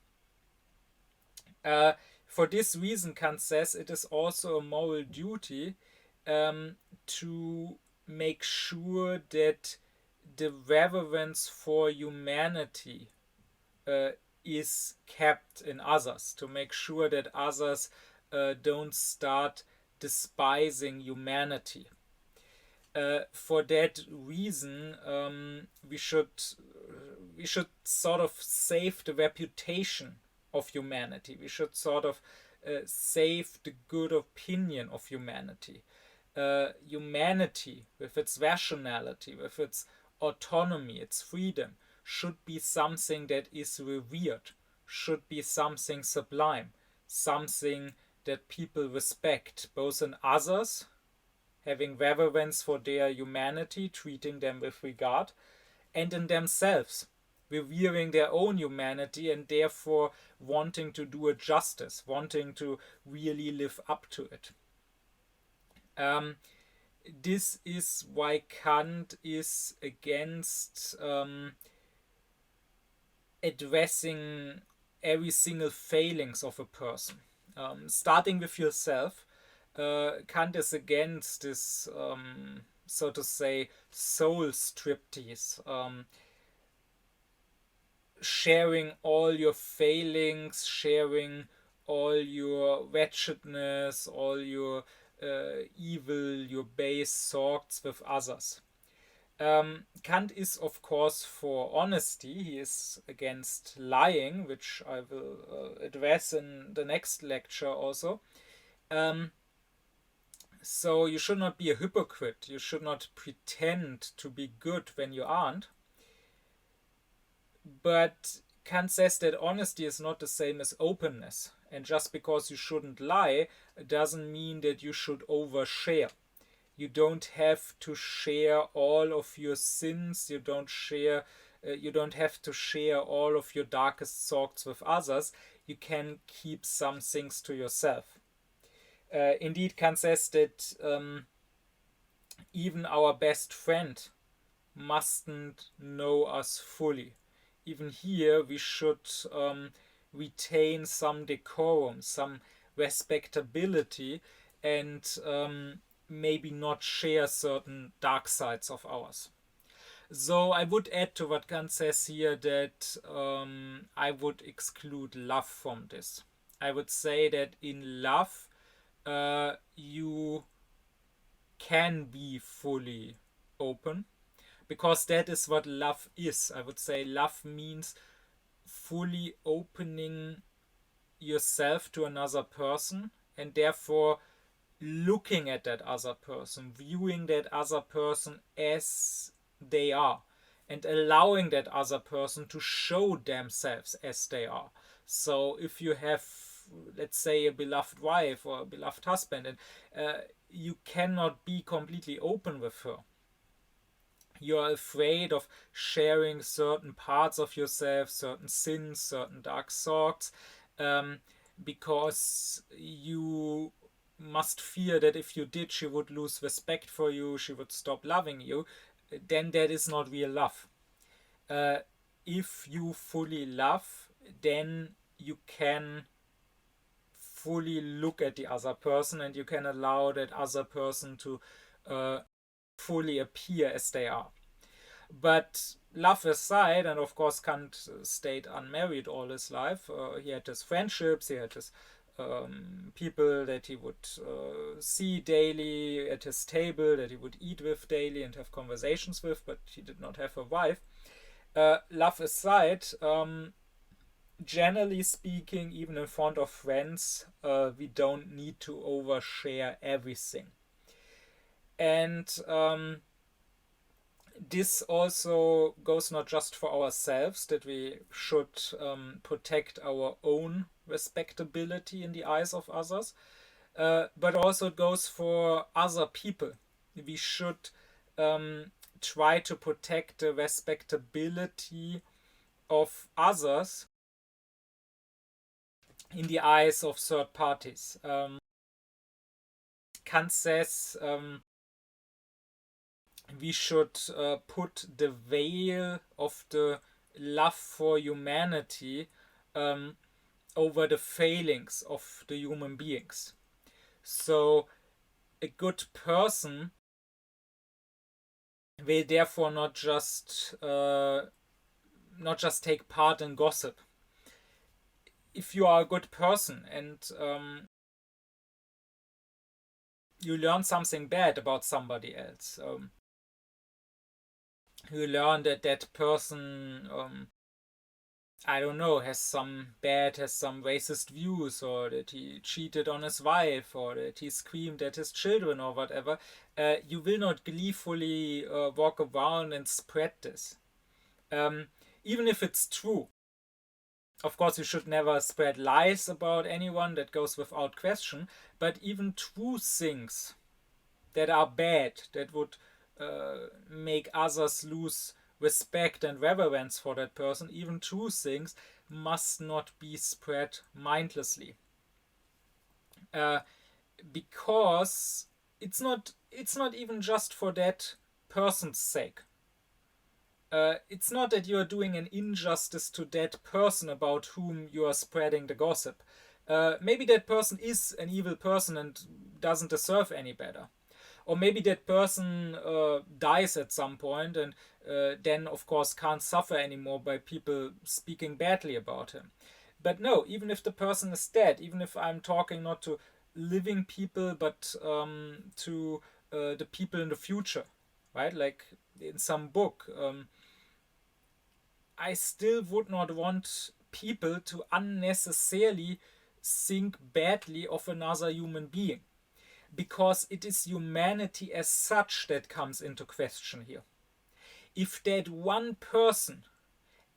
For this reason, Kant says it is also a moral duty to make sure that the reverence for humanity is kept in others, to make sure that others don't start despising humanity. For that reason, we should sort of save the reputation of humanity. We should sort of save the good opinion of humanity. Humanity, with its rationality, with its autonomy, its freedom, should be something that is revered, should be something sublime, something that people respect, both in others, having reverence for their humanity, treating them with regard, and in themselves, revering their own humanity and therefore wanting to do it justice, wanting to really live up to it. This is why Kant is against addressing every single failings of a person. Starting with yourself, Kant is against this, so to say, soul striptease, sharing all your failings, sharing all your wretchedness, all your evil, your base thoughts with others. Kant is, of course, for honesty. He is against lying, which I will address in the next lecture also. So you should not be a hypocrite. You should not pretend to be good when you aren't. But Kant says that honesty is not the same as openness. And just because you shouldn't lie doesn't mean that you should overshare. You don't have to share all of your sins. You don't have to share all of your darkest thoughts with others. You can keep some things to yourself. Indeed, Kant says that even our best friend mustn't know us fully. Even here, we should retain some decorum, some respectability, and maybe not share certain dark sides of ours. So I would add to what Kant says here that I would exclude love from this. I would say that in love, you can be fully open, because that is what love is. I would say love means fully opening yourself to another person, and therefore looking at that other person, viewing that other person as they are, and allowing that other person to show themselves as they are. So if you have, let's say, a beloved wife or a beloved husband, and you cannot be completely open with her, you're afraid of sharing certain parts of yourself, certain sins, certain dark thoughts, because you must fear that if you did, she would lose respect for you, she would stop loving you, then that is not real love. If you fully love, then you can fully look at the other person, and you can allow that other person to fully appear as they are. But love aside, and of course Kant stayed unmarried all his life. He had his friendships, he had his people that he would see daily at his table, that he would eat with daily and have conversations with, but he did not have a wife. Love aside, generally speaking, even in front of friends, we don't need to overshare everything. And this also goes not just for ourselves, that we should protect our own respectability in the eyes of others, but also it goes for other people. We should try to protect the respectability of others in the eyes of third parties. Kant says we should put the veil of the love for humanity over the failings of the human beings. So a good person will therefore not just take part in gossip. If you are a good person and you learn something bad about somebody else, you learn that that person, I don't know, has some racist views, or that he cheated on his wife, or that he screamed at his children, or whatever, you will not gleefully walk around and spread this. Even if it's true. Of course, you should never spread lies about anyone, that goes without question, but even true things that are bad, that would make others lose respect and reverence for that person, even true things must not be spread mindlessly. Because it's not even just for that person's sake. It's not that you are doing an injustice to that person about whom you are spreading the gossip. Maybe that person is an evil person and doesn't deserve any better. Or maybe that person dies at some point, and then of course can't suffer anymore by people speaking badly about him. But no, even if the person is dead, even if I'm talking not to living people, but to the people in the future, right? Like in some book, I still would not want people to unnecessarily think badly of another human being, because it is humanity as such that comes into question here. If that one person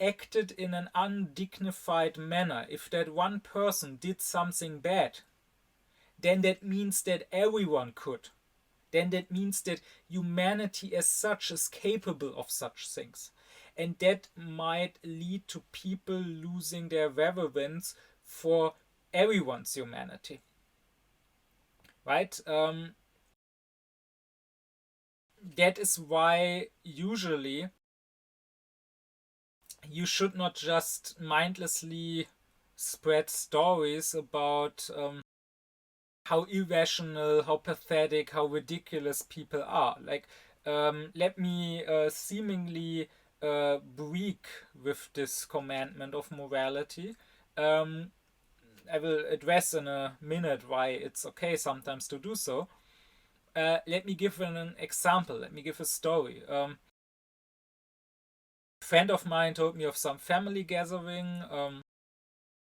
acted in an undignified manner, if that one person did something bad, then that means that everyone could. Then that means that humanity as such is capable of such things. And that might lead to people losing their reverence for everyone's humanity. Right? That is why usually you should not just mindlessly spread stories about how irrational, how pathetic, how ridiculous people are. Like, let me seemingly break with this commandment of morality. I will address in a minute why it's okay sometimes to do so. Let me give an example. Let me give a story. A friend of mine told me of some family gathering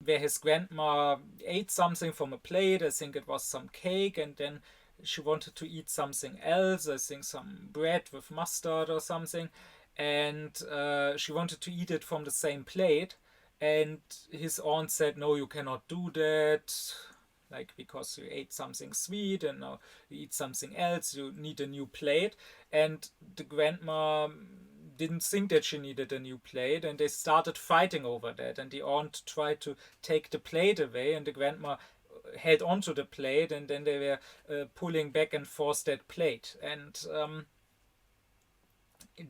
where his grandma ate something from a plate. I think it was some cake, and then she wanted to eat something else, I think some bread with mustard or something, and she wanted to eat it from the same plate, and his aunt said, no, you cannot do that, like, because you ate something sweet and now you eat something else, you need a new plate. And the grandma didn't think that she needed a new plate, and they started fighting over that, and the aunt tried to take the plate away, and the grandma held onto the plate, and then they were pulling back and forth that plate. And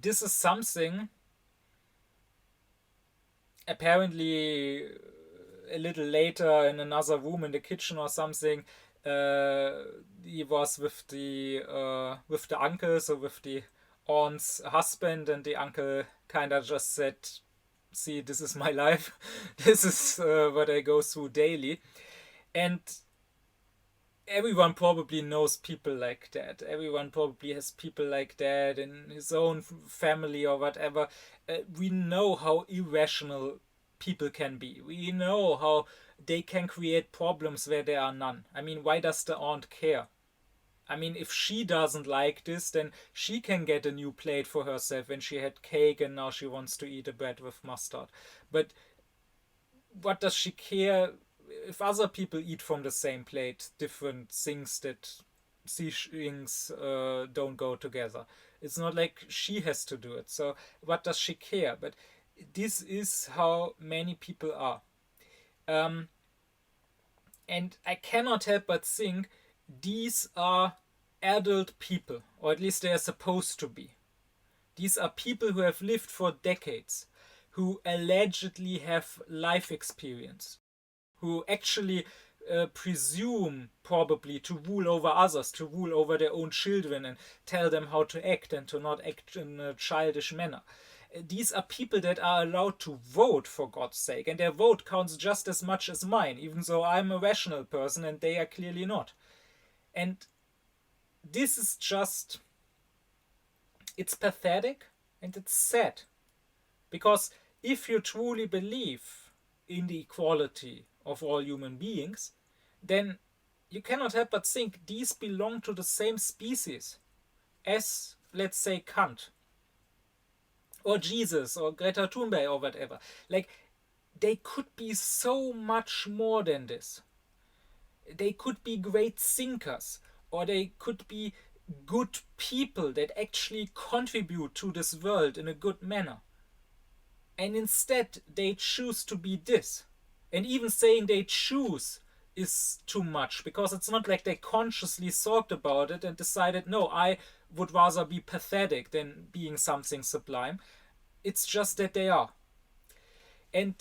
this is something apparently a little later in another room in the kitchen or something, he was with the uncle, so with the aunt's husband, and the uncle kind of just said, see, this is my life. This is what I go through daily. And everyone probably knows people like that. Everyone probably has people like that in his own family or whatever. We know how irrational people can be. We know how they can create problems where there are none. I mean, why does the aunt care? I mean, if she doesn't like this, then she can get a new plate for herself when she had cake and now she wants to eat a bread with mustard. But what does she care if other people eat from the same plate different things that things don't go together? It's not like she has to do it. So what does she care? But this is how many people are. And I cannot help but think these are adult people, or at least they are supposed to be. These are people who have lived for decades, who allegedly have life experience, who actually presume probably to rule over others, to rule over their own children and tell them how to act and to not act in a childish manner. These are people that are allowed to vote, for God's sake, and their vote counts just as much as mine, even though I'm a rational person and they are clearly not. And this is just, it's pathetic and it's sad. Because if you truly believe in the equality of all human beings, then you cannot help but think these belong to the same species as, let's say, Kant or Jesus or Greta Thunberg or whatever. Like, they could be so much more than this. They could be great thinkers, or they could be good people that actually contribute to this world in a good manner. And instead, they choose to be this. And even saying they choose is too much, because it's not like they consciously thought about it and decided, no, I would rather be pathetic than being something sublime. It's just that they are. And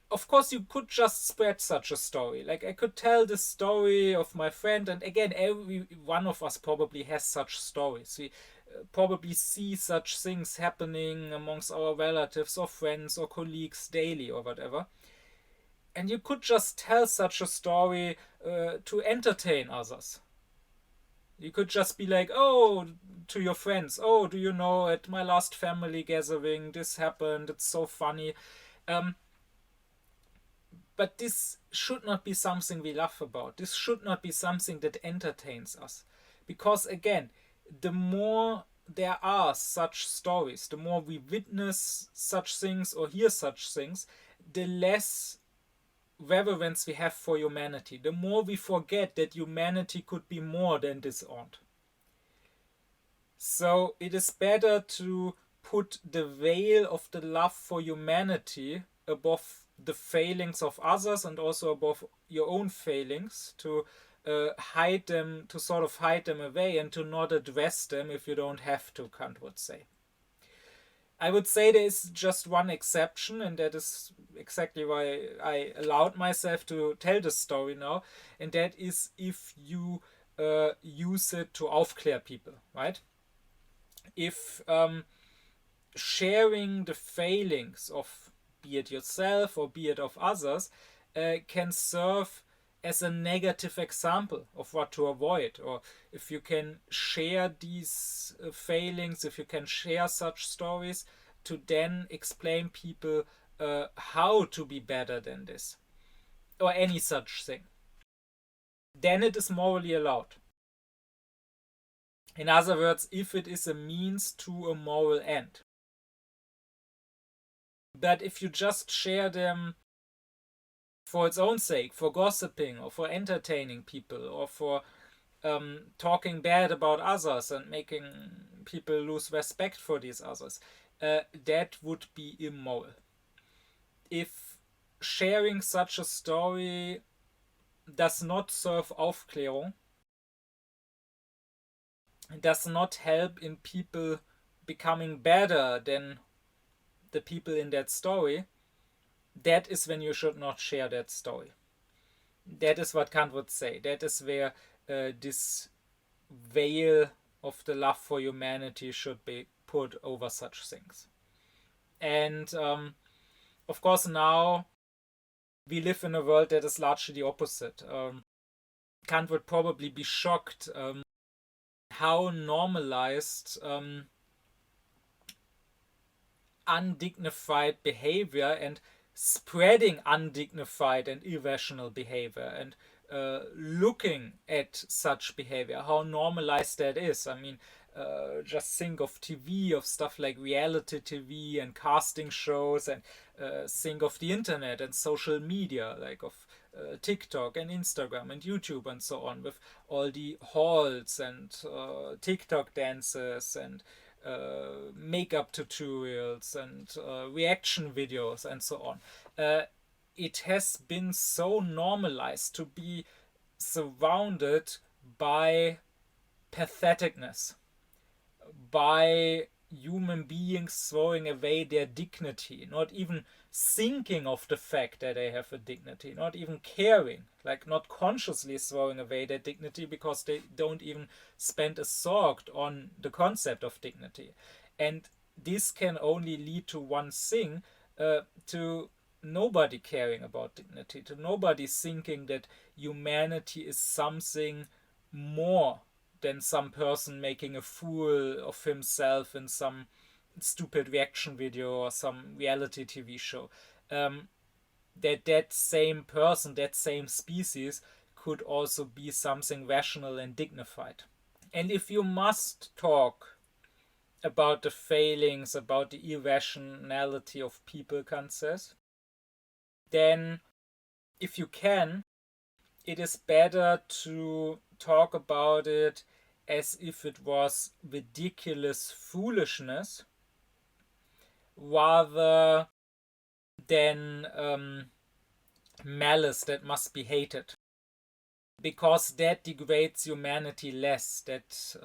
of course, you could just spread such a story. Like, I could tell the story of my friend, and again, every one of us probably has such stories. We probably see such things happening amongst our relatives or friends or colleagues daily or whatever. And you could just tell such a story to entertain others. You could just be like, oh, to your friends, oh, do you know, at my last family gathering, this happened, it's so funny. But this should not be something we laugh about. This should not be something that entertains us. Because again, the more there are such stories, the more we witness such things or hear such things, the less reverence we have for humanity, the more we forget that humanity could be more than this aunt. So it is better to put the veil of the love for humanity above the failings of others and also above your own failings, to hide them, to sort of hide them away and to not address them if you don't have to, Kant would say. I would say there is just one exception, and that is exactly why I allowed myself to tell this story now, and that is if you use it to aufklär people, right? If sharing the failings of, be it yourself or be it of others, can serve as a negative example of what to avoid, or if you can share these failings, if you can share such stories to then explain people how to be better than this, or any such thing. then it is morally allowed. In other words, if it is a means to a moral end. But if you just share them for its own sake, for gossiping or for entertaining people or for talking bad about others and making people lose respect for these others, that would be immoral. If sharing such a story does not serve Aufklärung, does not help in people becoming better than the people in that story, that is when you should not share that story. That is what Kant would say. That is where this veil of the love for humanity should be put over such things. And of course now we live in a world that is largely the opposite. Kant would probably be shocked how normalized undignified behavior and spreading undignified and irrational behavior and looking at such behavior, how normalized that is. I mean, just think of TV, of stuff like reality TV and casting shows, and think of the internet and social media, like of TikTok and Instagram and YouTube and so on, with all the hauls and TikTok dances and makeup tutorials and reaction videos and so on. It has been so normalized to be surrounded by patheticness, by human beings throwing away their dignity, not even thinking of the fact that they have a dignity, not even caring, like not consciously throwing away their dignity because they don't even spend a thought on the concept of dignity. And this can only lead to one thing, to nobody caring about dignity, to nobody thinking that humanity is something more than some person making a fool of himself in some stupid reaction video or some reality TV show. That same person, that same species could also be something rational and dignified. And if you must talk about the failings, about the irrationality of people, Kant says, then if you can, it is better to talk about it as if it was ridiculous foolishness rather than malice that must be hated, because that degrades humanity less, that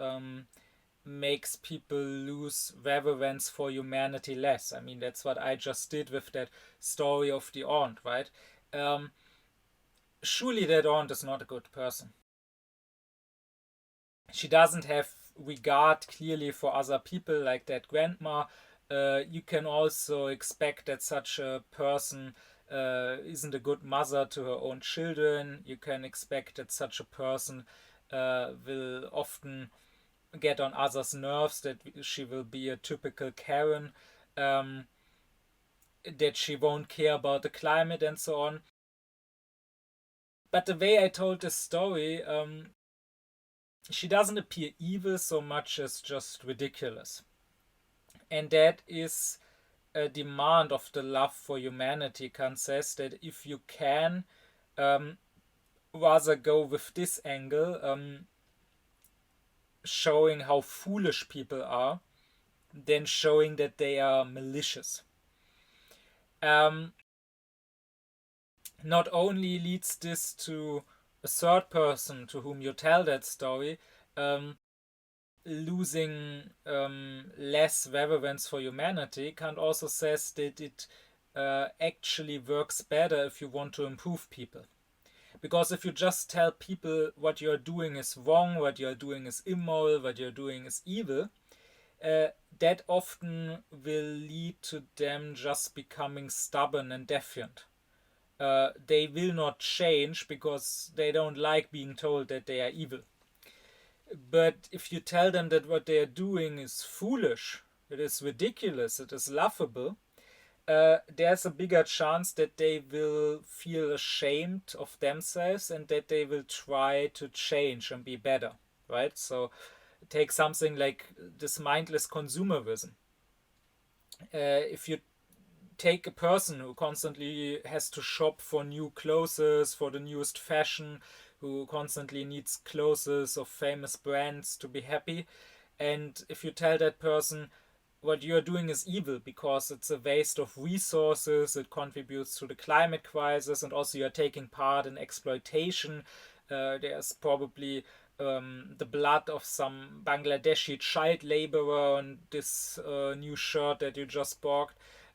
makes people lose reverence for humanity less. I mean, that's what I just did with that story of the aunt, right? Surely that aunt is not a good person. She doesn't have regard clearly for other people like that grandma. You can also expect that such a person isn't a good mother to her own children. You can expect that such a person will often get on others' nerves, that she will be a typical Karen, that she won't care about the climate and so on. But the way I told this story, she doesn't appear evil so much as just ridiculous. And that is a demand of the love for humanity. Kant says that if you can rather go with this angle, showing how foolish people are, than showing that they are malicious. Not only leads this to a third person to whom you tell that story losing less reverence for humanity, Kant also says that it actually works better if you want to improve people. Because if you just tell people what you're doing is wrong, what you're doing is immoral, what you're doing is evil, that often will lead to them just becoming stubborn and defiant. They will not change because they don't like being told that they are evil. But if you tell them that what they are doing is foolish, it is ridiculous, it is laughable, there's a bigger chance that they will feel ashamed of themselves and that they will try to change and be better, right? So take something like this mindless consumerism. If you take a person who constantly has to shop for new clothes, for the newest fashion, who constantly needs clothes of famous brands to be happy, and if you tell that person what you're doing is evil because it's a waste of resources, it contributes to the climate crisis, and also you're taking part in exploitation. There's probably the blood of some Bangladeshi child laborer on this new shirt that you just bought.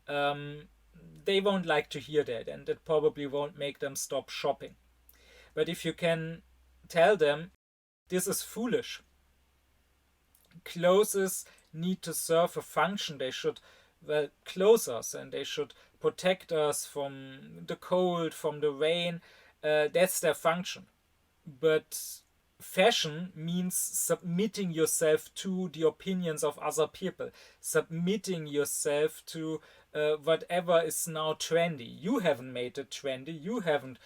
Um, they won't like to hear that, and it probably won't make them stop shopping. But if you can tell them this is foolish, clothes need to serve a function. They should, well, clothe us and they should protect us from the cold, from the rain. That's their function. But fashion means submitting yourself to the opinions of other people, submitting yourself to whatever is now trendy. You haven't made it trendy, you haven't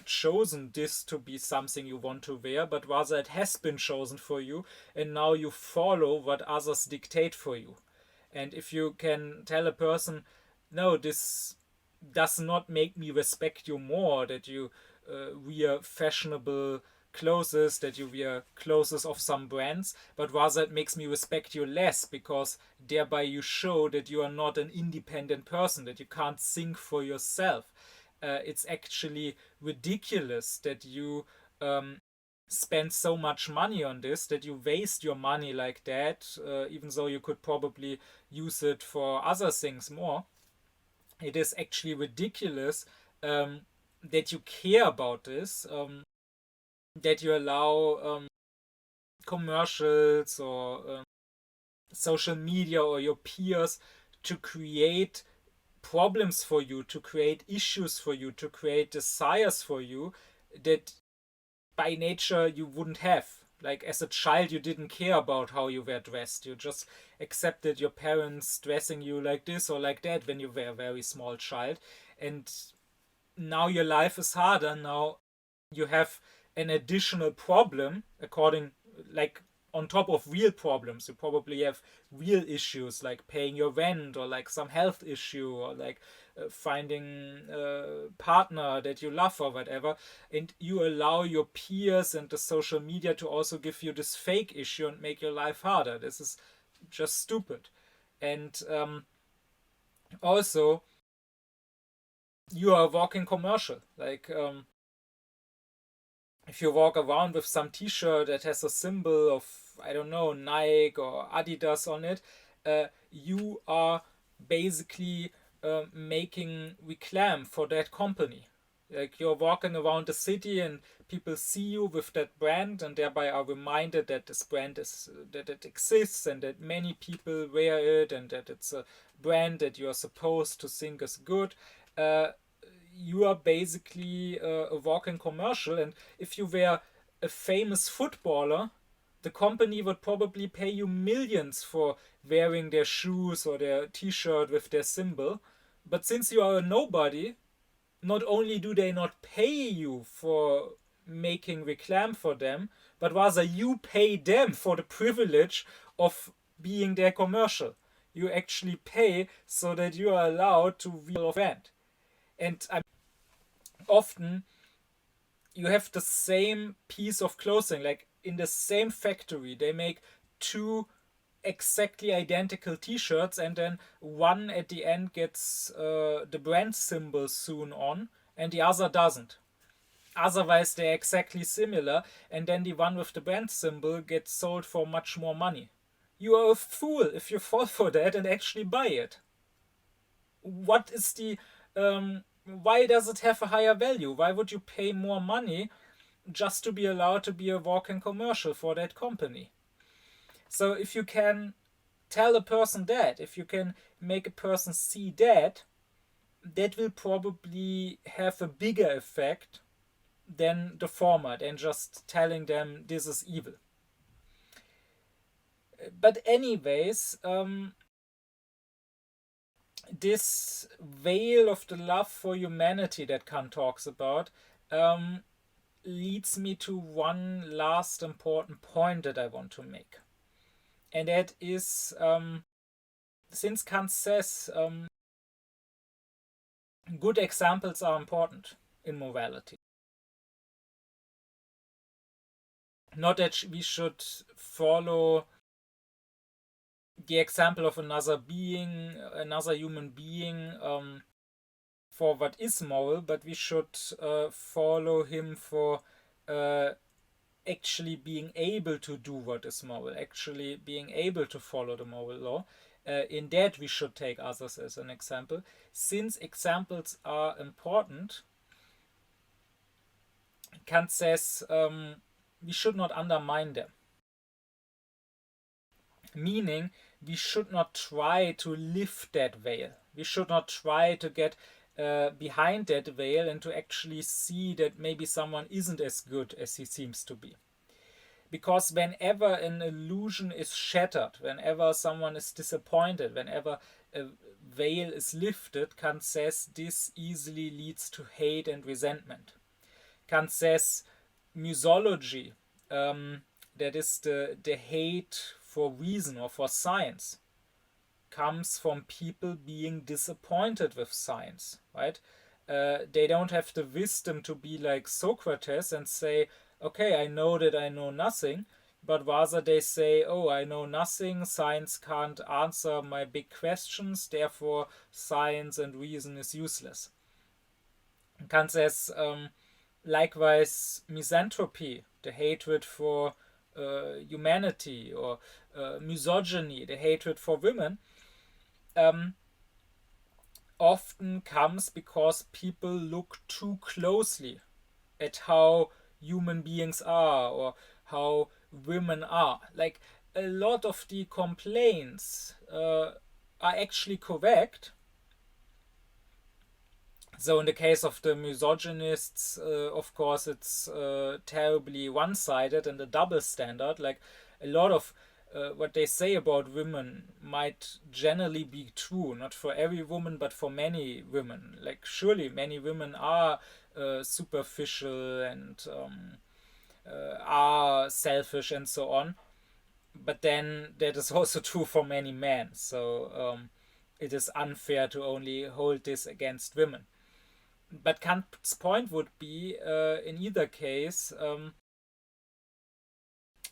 chosen this to be something you want to wear, but rather it has been chosen for you, and now you follow what others dictate for you. And if you can tell a person, no, this does not make me respect you more, that you wear fashionable clothes, that you wear clothes of some brands, but rather it makes me respect you less because thereby you show that you are not an independent person, that you can't think for yourself. It's actually ridiculous that you spend so much money on this, that you waste your money like that, even though you could probably use it for other things more. It is actually ridiculous that you care about this, that you allow commercials or social media or your peers to create problems for you, to create issues for you, to create desires for you that by nature you wouldn't have. Like as a child, you didn't care about how you were dressed. You just accepted your parents dressing you like this or like that when you were a very small child. And now your life is harder. Now you have an additional problem according, like, on top of real problems. You probably have real issues like paying your rent or like some health issue or like finding a partner that you love or whatever, and you allow your peers and the social media to also give you this fake issue and make your life harder. This is just stupid. And also you are a walking commercial. Like if you walk around with some t-shirt that has a symbol of, I don't know, Nike or Adidas on it, you are basically making reclaim for that company. Like you're walking around the city and people see you with that brand and thereby are reminded that this brand is, that it exists and that many people wear it and that it's a brand that you are supposed to think is good. Uh, you are basically a walking commercial, and if you were a famous footballer, the company would probably pay you millions for wearing their shoes or their t-shirt with their symbol. But since you are a nobody, not only do they not pay you for making reclaim for them, but rather you pay them for the privilege of being their commercial. You actually pay so that you are allowed to wear a brand. And often you have the same piece of clothing, like in the same factory they make two exactly identical t-shirts, and then one at the end gets the brand symbol sewn on and the other doesn't. Otherwise they're exactly similar, and then the one with the brand symbol gets sold for much more money. You are a fool if you fall for that and actually buy it. What is the why does it have a higher value? Why would you pay more money just to be allowed to be a walk-in commercial for that company? So if you can tell a person that, if you can make a person see that, that will probably have a bigger effect than the former, than just telling them this is evil. But anyways, this veil of the love for humanity that Kant talks about leads me to one last important point that I want to make. And that is, since Kant says good examples are important in morality. Not that we should follow the example of another being, another human being, for what is moral, but we should follow him for actually being able to do what is moral, actually being able to follow the moral law. In that, we should take others as an example. Since examples are important, Kant says we should not undermine them. Meaning, we should not try to lift that veil. We should not try to get behind that veil and to actually see that maybe someone isn't as good as he seems to be. Because whenever an illusion is shattered, whenever someone is disappointed, whenever a veil is lifted, Kant says this easily leads to hate and resentment. Kant says musology, that is the hate for reason or for science, comes from people being disappointed with science, right? They don't have the wisdom to be like Socrates and say, okay, I know that I know nothing, but rather they say, oh, I know nothing, science can't answer my big questions, therefore science and reason is useless. Kant says, likewise, misanthropy, the hatred for humanity, or misogyny, the hatred for women, often comes because people look too closely at how human beings are or how women are. Like, a lot of the complaints are actually correct. So in the case of the misogynists, of course, it's terribly one-sided and a double standard. Like, a lot of what they say about women might generally be true, not for every woman, but for many women. Like, surely many women are superficial and are selfish and so on. But then that is also true for many men. So it is unfair to only hold this against women. But Kant's point would be, in either case,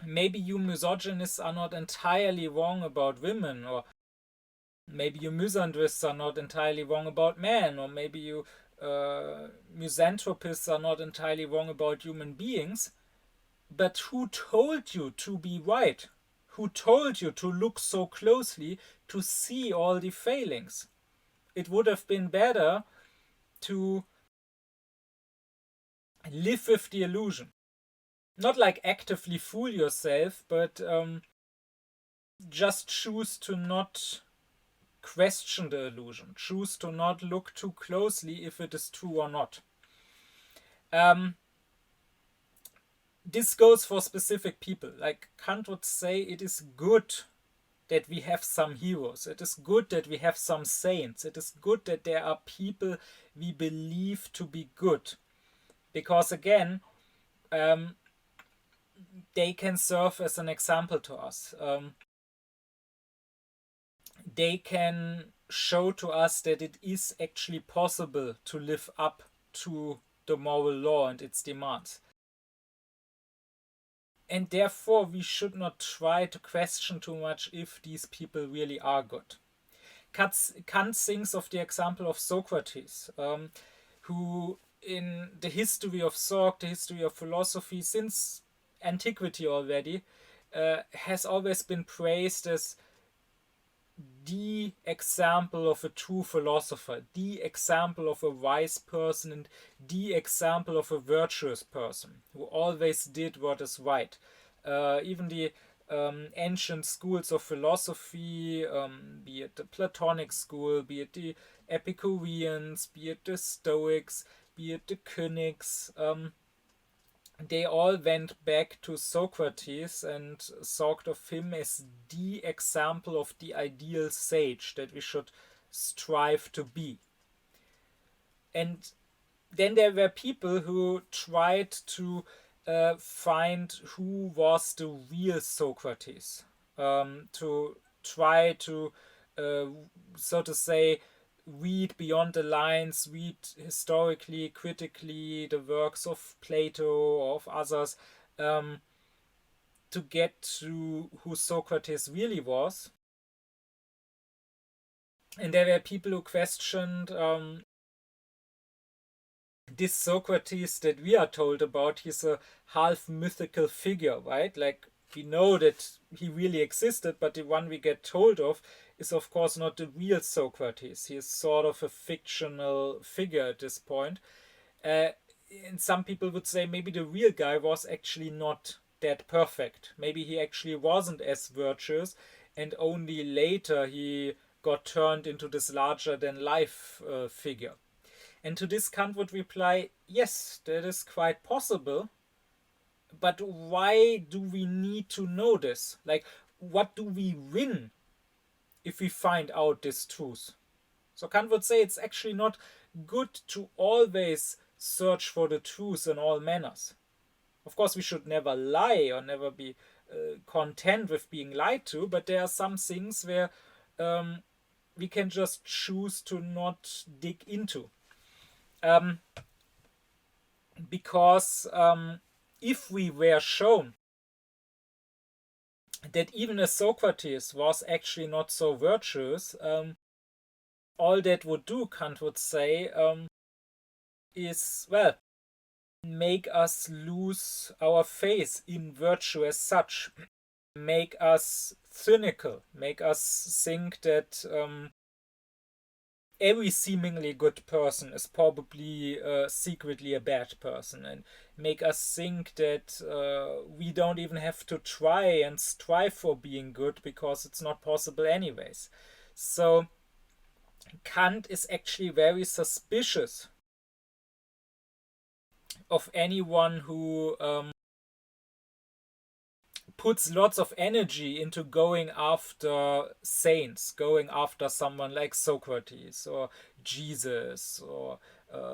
maybe you misogynists are not entirely wrong about women, or maybe you misandrists are not entirely wrong about men, or maybe you misanthropists are not entirely wrong about human beings. But who told you to be right? Who told you to look so closely to see all the failings? It would have been better to live with the illusion. Not like actively fool yourself, but just choose to not question the illusion. Choose to not look too closely if it is true or not. This goes for specific people. Like, Kant would say it is good that we have some heroes. It is good that we have some saints. It is good that there are people we believe to be good. Because again, they can serve as an example to us. They can show to us that it is actually possible to live up to the moral law and its demands. And therefore, we should not try to question too much if these people really are good. Kant thinks of the example of Socrates, who in the history of thought, the history of philosophy, since antiquity already, has always been praised as the example of a true philosopher, the example of a wise person, and the example of a virtuous person who always did what is right. Even the ancient schools of philosophy, be it the Platonic school, be it the Epicureans, be it the Stoics, be it the Cynics, they all went back to Socrates and talked of him as the example of the ideal sage that we should strive to be. And then there were people who tried to find who was the real Socrates, to try to, uh, so to say, read beyond the lines, read historically, critically the works of Plato or of others, to get to who Socrates really was. And there were people who questioned this Socrates that we are told about. He's a half mythical figure, right? Like, we know that he really existed, but the one we get told of is, of course, not the real Socrates. He is sort of a fictional figure at this point. And some people would say maybe the real guy was actually not that perfect. Maybe he actually wasn't as virtuous, and only later he got turned into this larger than life figure. And to this, Kant would reply, yes, that is quite possible, but why do we need to know this? Like, what do we win if we find out this truth? So Kant would say it's actually not good to always search for the truth in all manners. Of course, we should never lie or never be content with being lied to, but there are some things where we can just choose to not dig into. Because if we were shown that even a Socrates was actually not so virtuous, all that would do, Kant would say, is, well, make us lose our faith in virtue as such, make us cynical, make us think that every seemingly good person is probably secretly a bad person, and make us think that we don't even have to try and strive for being good because it's not possible anyways. So Kant is actually very suspicious of anyone who puts lots of energy into going after saints, going after someone like Socrates or Jesus or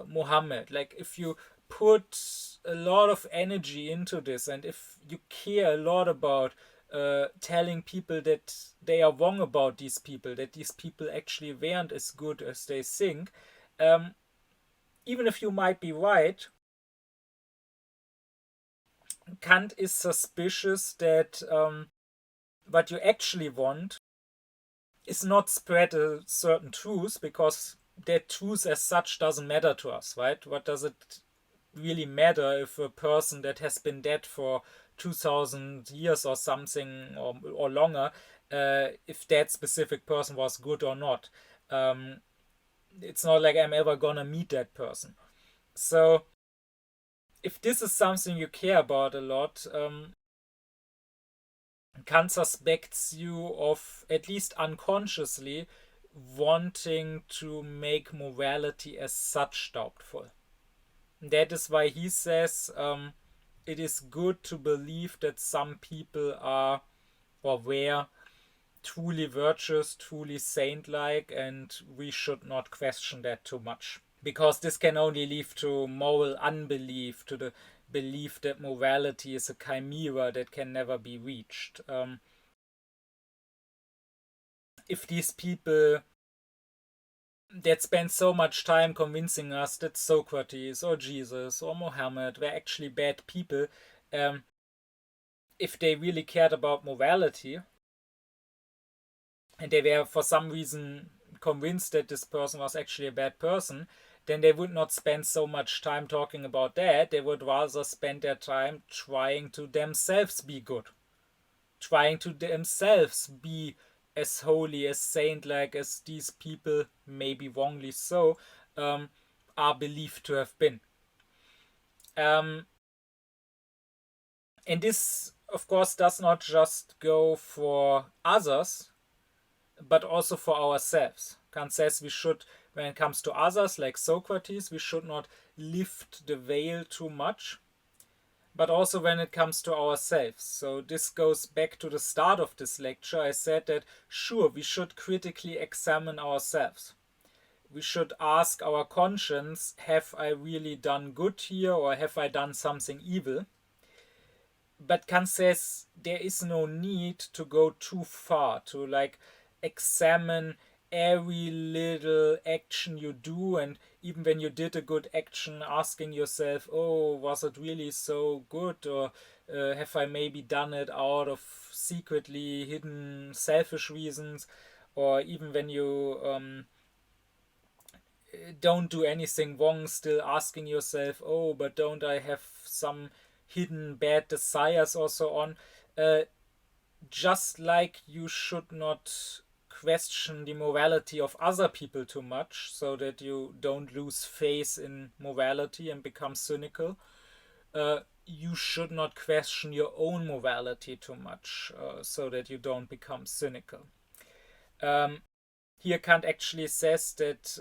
Muhammad. Like, if you put a lot of energy into this, and if you care a lot about telling people that they are wrong about these people, that these people actually weren't as good as they think, even if you might be right, Kant is suspicious that what you actually want is not spread a certain truth, because that truth as such doesn't matter to us, right? What does it really matter if a person that has been dead for 2000 years or something, or longer, if that specific person was good or not? It's not like I'm ever gonna meet that person. So if this is something you care about a lot, Kant suspects you of, at least unconsciously, wanting to make morality as such doubtful. That is why he says it is good to believe that some people are, or were, truly virtuous, truly saint-like, and we should not question that too much. Because this can only lead to moral unbelief, to the belief that morality is a chimera that can never be reached. If these people that spend so much time convincing us that Socrates or Jesus or Mohammed were actually bad people, if they really cared about morality, and they were for some reason convinced that this person was actually a bad person, then they would not spend so much time talking about that. They would rather spend their time trying to themselves be good, trying to themselves be as holy, as saint-like as these people, maybe wrongly so, are believed to have been. And this, of course, does not just go for others, but also for ourselves. Kant says we should, when it comes to others, like Socrates, we should not lift the veil too much. but also when it comes to ourselves. So this goes back to the start of this lecture. I said that, sure, we should critically examine ourselves. We should ask our conscience, have I really done good here, or have I done something evil? But Kant says there is no need to go too far, to like examine every little action you do, and even when you did a good action, asking yourself, oh, was it really so good, or have I maybe done it out of secretly hidden selfish reasons, or even when you don't do anything wrong, still asking yourself, oh, but don't I have some hidden bad desires or so on. uh, just like you should not question the morality of other people too much, so that you don't lose faith in morality and become cynical, you should not question your own morality too much, so that you don't become cynical. Here Kant actually says that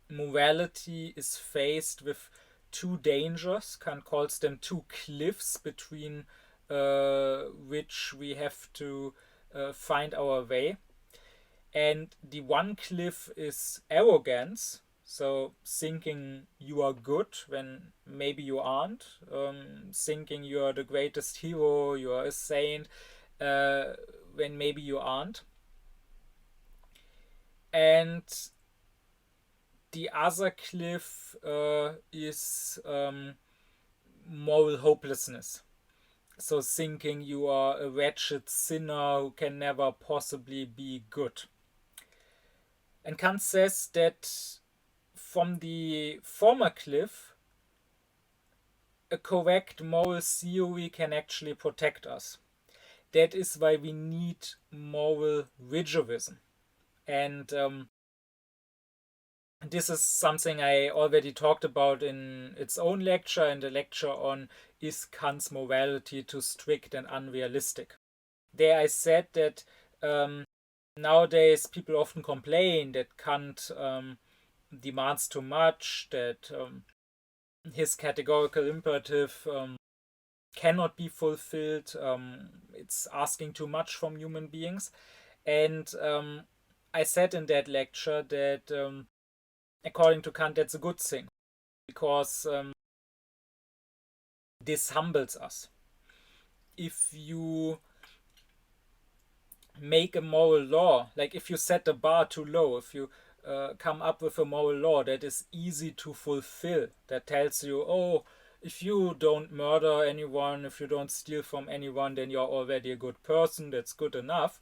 morality is faced with two dangers. Kant calls them two cliffs between which we have to find our way. And the one cliff is arrogance, so thinking you are good when maybe you aren't, thinking you are the greatest hero, you are a saint, when maybe you aren't. And the other cliff is moral hopelessness. So thinking you are a wretched sinner who can never possibly be good. And Kant says that from the former cliff, a correct moral theory can actually protect us. That is why we need moral rigorism. And this is something I already talked about in its own lecture, in the lecture on is Kant's morality too strict and unrealistic. There I said that nowadays people often complain that Kant demands too much, that his categorical imperative cannot be fulfilled, it's asking too much from human beings. And I said in that lecture that according to Kant, that's a good thing, because this humbles us. If you make a moral law, like if you set the bar too low, if you come up with a moral law that is easy to fulfill, that tells you, oh, if you don't murder anyone, if you don't steal from anyone, then you're already a good person, that's good enough.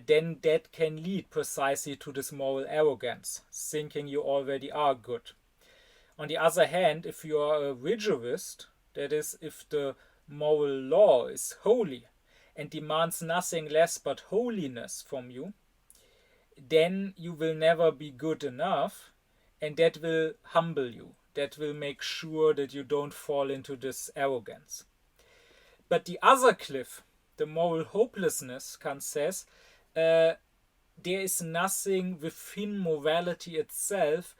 Then that can lead precisely to this moral arrogance, thinking you already are good. On the other hand, if you are a rigorist, that is, if the moral law is holy and demands nothing less but holiness from you, then you will never be good enough, and that will humble you. That will make sure that you don't fall into this arrogance. But the other cliff, the moral hopelessness, Kant says, there is nothing within morality itself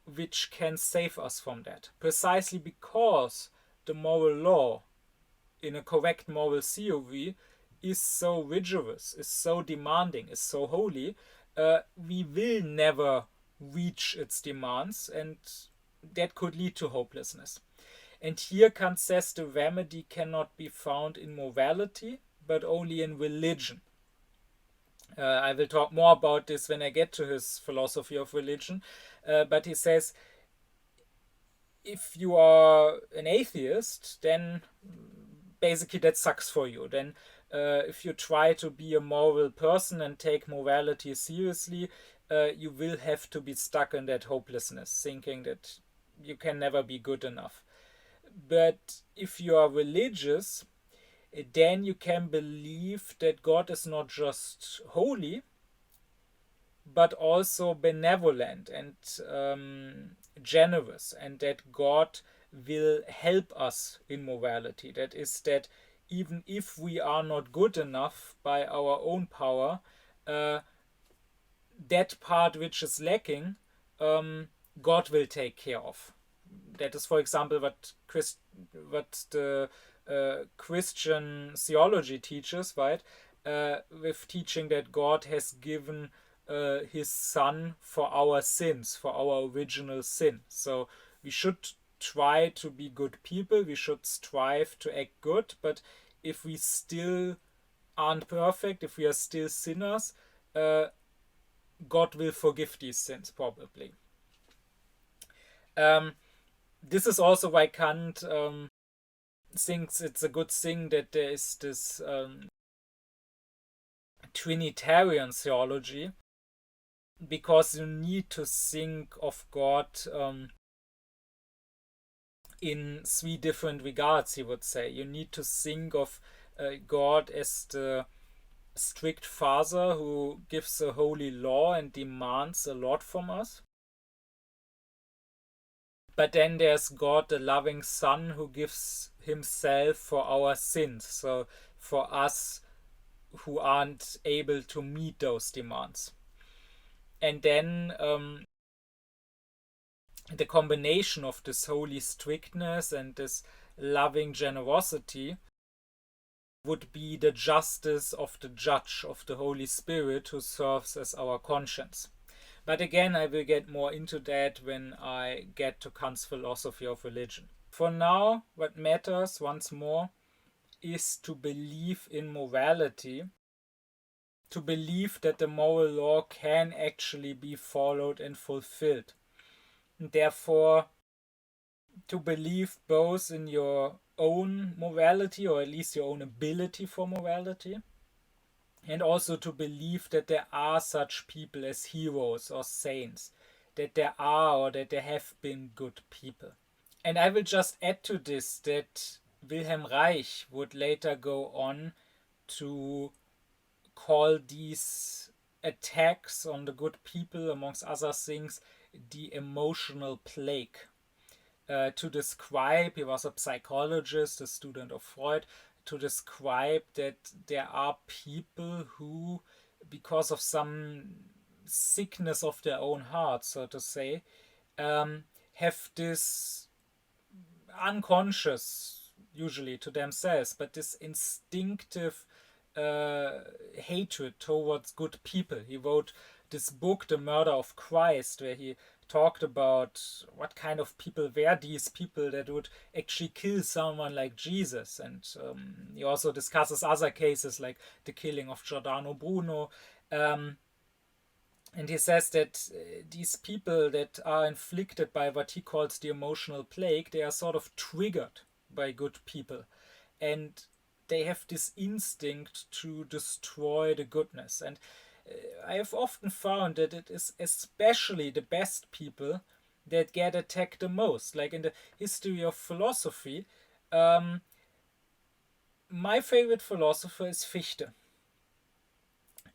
which can save us from that. Precisely because the moral law, in a correct moral theory, is so rigorous, is so demanding, is so holy, we will never reach its demands, and that could lead to hopelessness. And here Kant says the remedy cannot be found in morality, but only in religion. I will talk more about this when I get to his philosophy of religion. But he says, if you are an atheist, then basically that sucks for you. Then if you try to be a moral person and take morality seriously, you will have to be stuck in that hopelessness, thinking that you can never be good enough. But if you are religious, then you can believe that God is not just holy, but also benevolent and generous, and that God will help us in morality. That is, that even if we are not good enough by our own power, that part which is lacking, God will take care of. That is, for example, what the Christian theology teaches, right? With teaching that God has given his Son for our sins, for our original sin. So we should try to be good people, we should strive to act good, but if we still aren't perfect, if we are still sinners, God will forgive these sins, probably. This is also why Kant thinks it's a good thing that there is this Trinitarian theology, because you need to think of God in three different regards, he would say. You need to think of God as the strict father who gives a holy law and demands a lot from us. But then there's God, the loving Son, who gives himself for our sins. So for us who aren't able to meet those demands. And then the combination of this holy strictness and this loving generosity would be the justice of the judge, of the Holy Spirit, who serves as our conscience. But again, I will get more into that when I get to Kant's philosophy of religion. For now, what matters, once more, is to believe in morality, to believe that the moral law can actually be followed and fulfilled. And therefore, to believe both in your own morality, or at least your own ability for morality, and also to believe that there are such people as heroes or saints, that there are or that there have been good people. And I will just add to this that Wilhelm Reich would later go on to call these attacks on the good people, amongst other things, the emotional plague. To describe, he was a psychologist, a student of Freud, to describe that there are people who, because of some sickness of their own heart, so to say, have this unconscious, usually to themselves, but this instinctive hatred towards good people. He wrote this book, The Murder of Christ, where he talked about what kind of people were these people that would actually kill someone like Jesus. And he also discusses other cases like the killing of Giordano Bruno. And he says that these people that are inflicted by what he calls the emotional plague, they are sort of triggered by good people. And they have this instinct to destroy the goodness. And I have often found that it is especially the best people that get attacked the most. Like in the history of philosophy, my favorite philosopher is Fichte.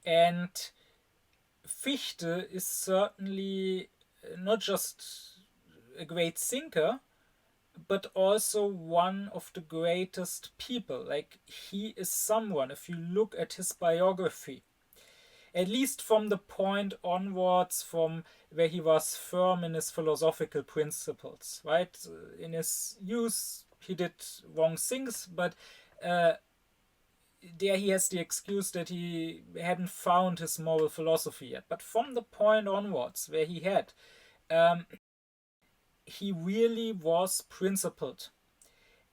And Fichte is certainly not just a great thinker, but also one of the greatest people. Like, he is someone, if you look at his biography, at least from the point onwards from where he was firm in his philosophical principles, right? In his youth, he did wrong things, but there he has the excuse that he hadn't found his moral philosophy yet. But from the point onwards where he had, he really was principled.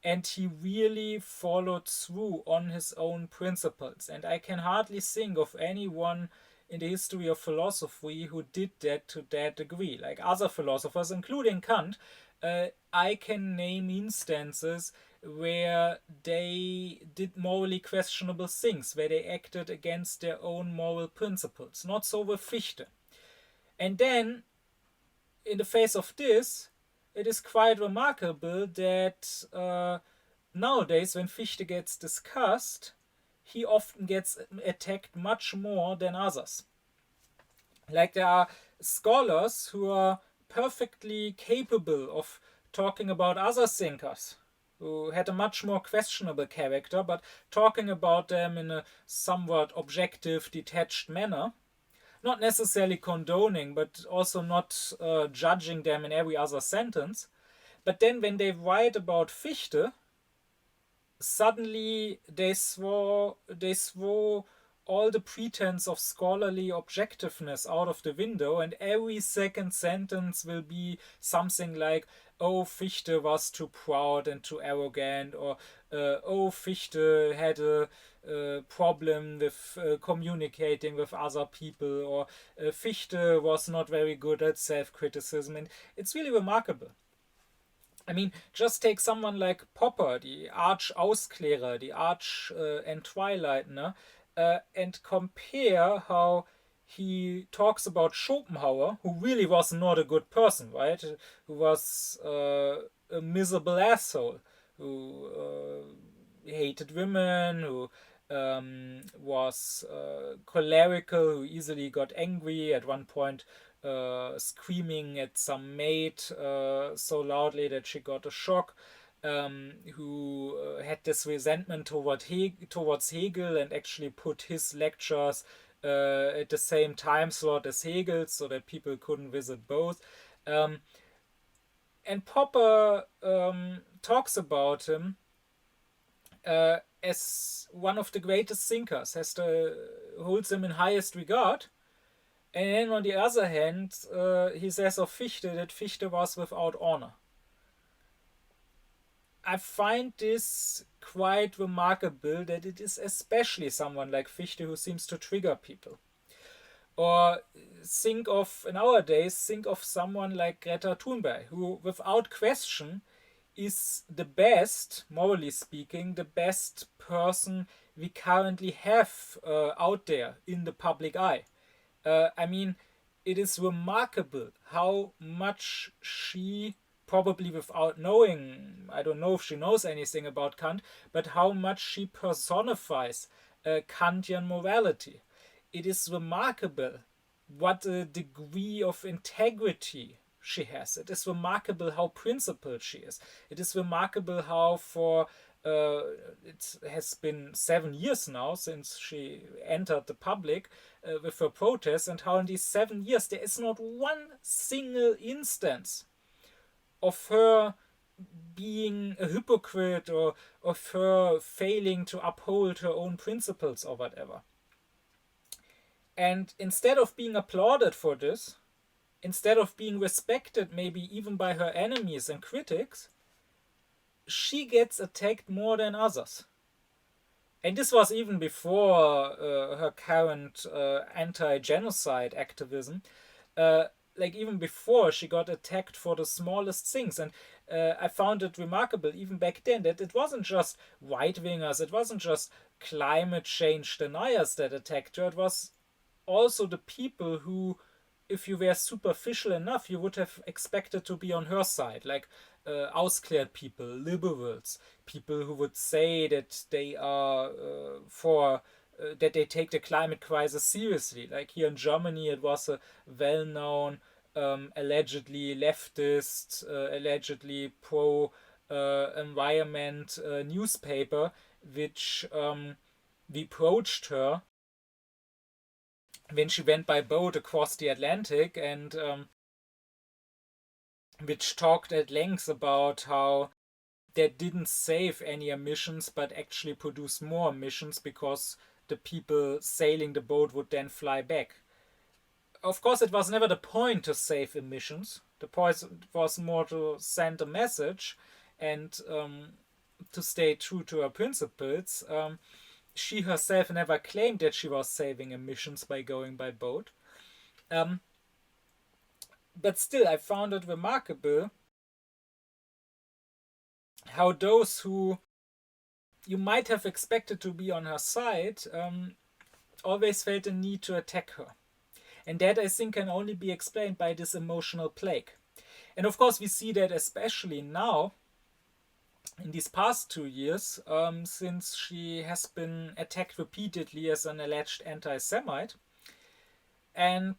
And he really followed through on his own principles. And I can hardly think of anyone in the history of philosophy who did that to that degree. Like other philosophers, including Kant, I can name instances where they did morally questionable things, where they acted against their own moral principles. Not so with Fichte. And then, in the face of this, it is quite remarkable that nowadays, when Fichte gets discussed, he often gets attacked much more than others. Like, there are scholars who are perfectly capable of talking about other thinkers who had a much more questionable character, but talking about them in a somewhat objective, detached manner. Not necessarily condoning, but also not judging them in every other sentence. But then when they write about Fichte, suddenly they throw all the pretense of scholarly objectiveness out of the window, and every second sentence will be something like, oh, Fichte was too proud and too arrogant, or oh, Fichte had a problem with communicating with other people, or Fichte was not very good at self-criticism. And it's really remarkable. I mean, just take someone like Popper, the Arch-Ausklärer, the Arch-Entweileitner, and compare how he talks about Schopenhauer, who really was not a good person, right? Who was a miserable asshole, who hated women, who was cholerical, who easily got angry, at one point screaming at some maid so loudly that she got a shock, who had this resentment towards Hegel, and actually put his lectures at the same time slot as Hegel's so that people couldn't visit both. And Popper talks about him as one of the greatest thinkers, holds him in highest regard. And then on the other hand, he says of Fichte that Fichte was without honor. I find this quite remarkable, that it is especially someone like Fichte who seems to trigger people. Or nowadays, think of someone like Greta Thunberg, who without question is the best, morally speaking, the best person we currently have out there in the public eye. I mean, it is remarkable how much she, probably without knowing, I don't know if she knows anything about Kant, but how much she personifies Kantian morality. It is remarkable what a degree of integrity she has. It is remarkable how principled she is. It is remarkable how it has been 7 years now since she entered the public with her protests, and how in these 7 years there is not one single instance of her being a hypocrite, or of her failing to uphold her own principles or whatever. And instead of being applauded for this, instead of being respected maybe even by her enemies and critics, she gets attacked more than others. And this was even before her current anti-genocide activism. Even before, she got attacked for the smallest things. And I found it remarkable even back then that it wasn't just right-wingers, it wasn't just climate change deniers that attacked her, it was also the people who, if you were superficial enough, you would have expected to be on her side, like Ausklärt people, liberals, people who would say that they are that they take the climate crisis seriously. Like here in Germany, it was a well-known, allegedly leftist, allegedly pro-environment newspaper, which reproached her when she went by boat across the Atlantic, and which talked at length about how that didn't save any emissions but actually produced more emissions because the people sailing the boat would then fly back. Of course, it was never the point to save emissions. The point was more to send a message and to stay true to her principles. She herself never claimed that she was saving emissions by going by boat. But still, I found it remarkable how those who you might have expected to be on her side always felt a need to attack her. And that, I think, can only be explained by this emotional plague. And of course, we see that especially now, in these past 2 years, since she has been attacked repeatedly as an alleged anti-Semite. And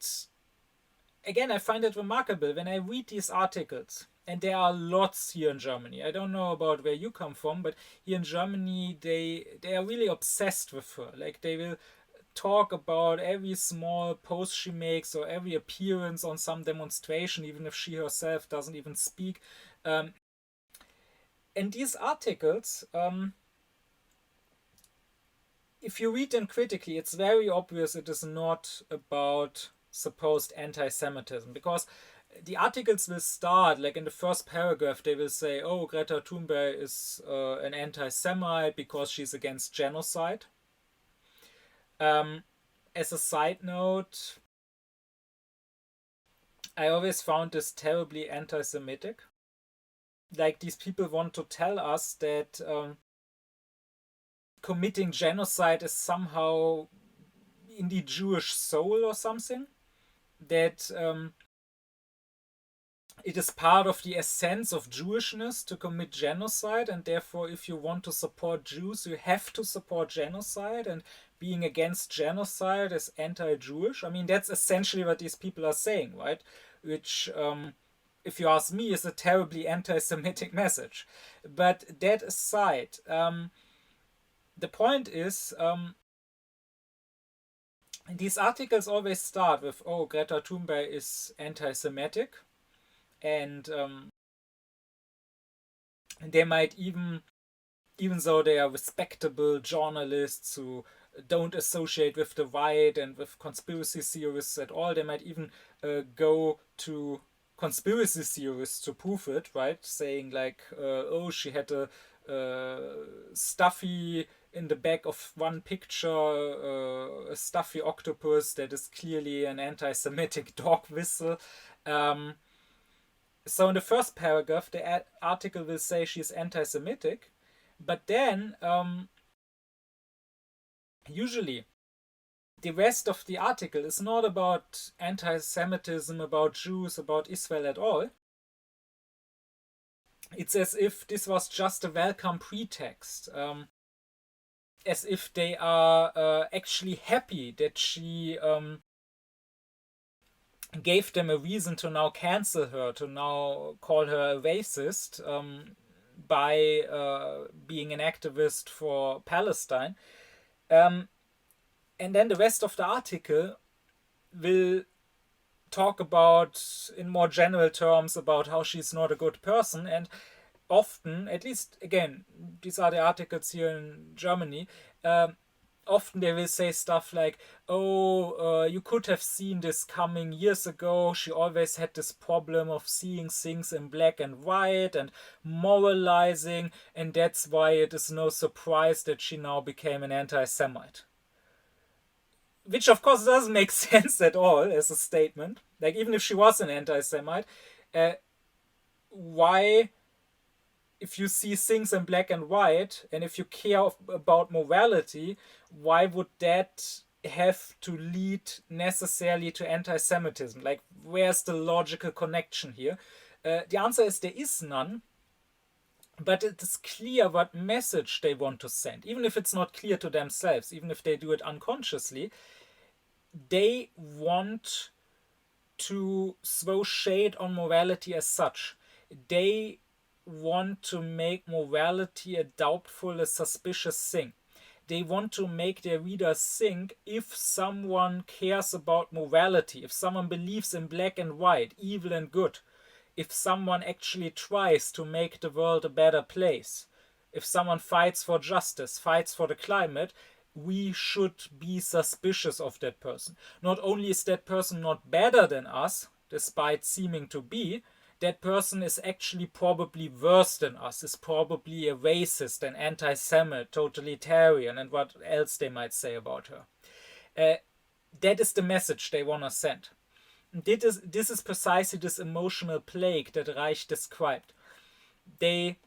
again, I find it remarkable when I read these articles, and there are lots here in Germany. I don't know about where you come from, but here in Germany, they are really obsessed with her. Like, they will talk about every small post she makes or every appearance on some demonstration, even if she herself doesn't even speak. And these articles, if you read them critically, it's very obvious it is not about supposed anti-Semitism, because the articles will start, like in the first paragraph, they will say, oh, Greta Thunberg is an anti-Semite because she's against genocide. As a side note, I always found this terribly anti-Semitic. Like, these people want to tell us that committing genocide is somehow in the Jewish soul or something. That it is part of the essence of Jewishness to commit genocide, and therefore, if you want to support Jews, you have to support genocide, and being against genocide is anti-Jewish. I mean, that's essentially what these people are saying, right? Which, if you ask me, is a terribly anti-Semitic message. But that aside, the point is, these articles always start with, oh, Greta Thunberg is anti-Semitic, and they might even though they are respectable journalists who don't associate with the right and with conspiracy theorists at all, they might even go to conspiracy theorists to prove it, right? Saying like, oh, she had a stuffy in the back of one picture, a stuffy octopus that is clearly an anti-Semitic dog whistle. So in the first paragraph, the article will say she's anti-Semitic, but then usually the rest of the article is not about anti-Semitism, about Jews, about Israel at all. It's as if this was just a welcome pretext, as if they are actually happy that she gave them a reason to now cancel her, to now call her a racist, by being an activist for Palestine. And then the rest of the article will talk about, in more general terms, about how she's not a good person. And often, at least, again, these are the articles here in Germany, often they will say stuff like, oh, you could have seen this coming years ago. She always had this problem of seeing things in black and white and moralizing, and that's why it is no surprise that she now became an anti-Semite. Which, of course, doesn't make sense at all as a statement. Like, even if she was an anti-Semite, why, if you see things in black and white, and if you care about morality, why would that have to lead necessarily to anti-Semitism? Like, where's the logical connection here? The answer is there is none, but it is clear what message they want to send. Even if it's not clear to themselves, even if they do it unconsciously, they want to throw shade on morality as such. They want to make morality a doubtful, a suspicious thing. They want to make their readers think, if someone cares about morality, if someone believes in black and white, evil and good, if someone actually tries to make the world a better place, if someone fights for justice, fights for the climate, we should be suspicious of that person. Not only is that person not better than us, despite seeming to be, that person is actually probably worse than us, is probably a racist, an anti-Semite, totalitarian, and what else they might say about her. That is the message they want to send. This is precisely this emotional plague that Reich described. They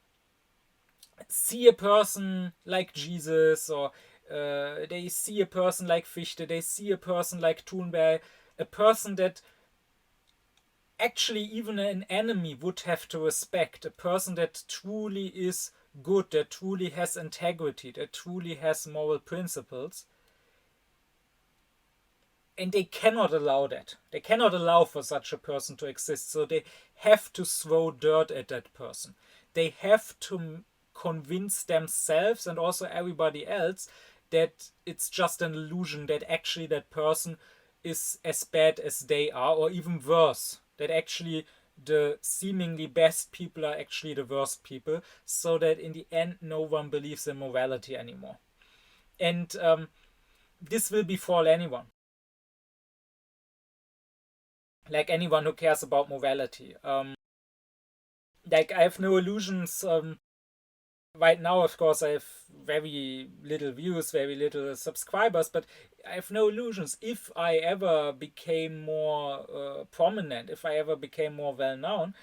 see a person like Jesus, or they see a person like Fichte, they see a person like Thunberg, a person that actually even an enemy would have to respect, a person that truly is good, that truly has integrity, that truly has moral principles. And they cannot allow that. They cannot allow for such a person to exist, so they have to throw dirt at that person. They have to convince themselves and also everybody else that it's just an illusion, that actually that person is as bad as they are, or even worse, that actually the seemingly best people are actually the worst people, so that in the end no one believes in morality anymore. And this will befall anyone. Like anyone who cares about morality. Like I have no illusions. Right now, of course, I have very little views, very little subscribers, but I have no illusions. If I ever became more prominent, if I ever became more well known,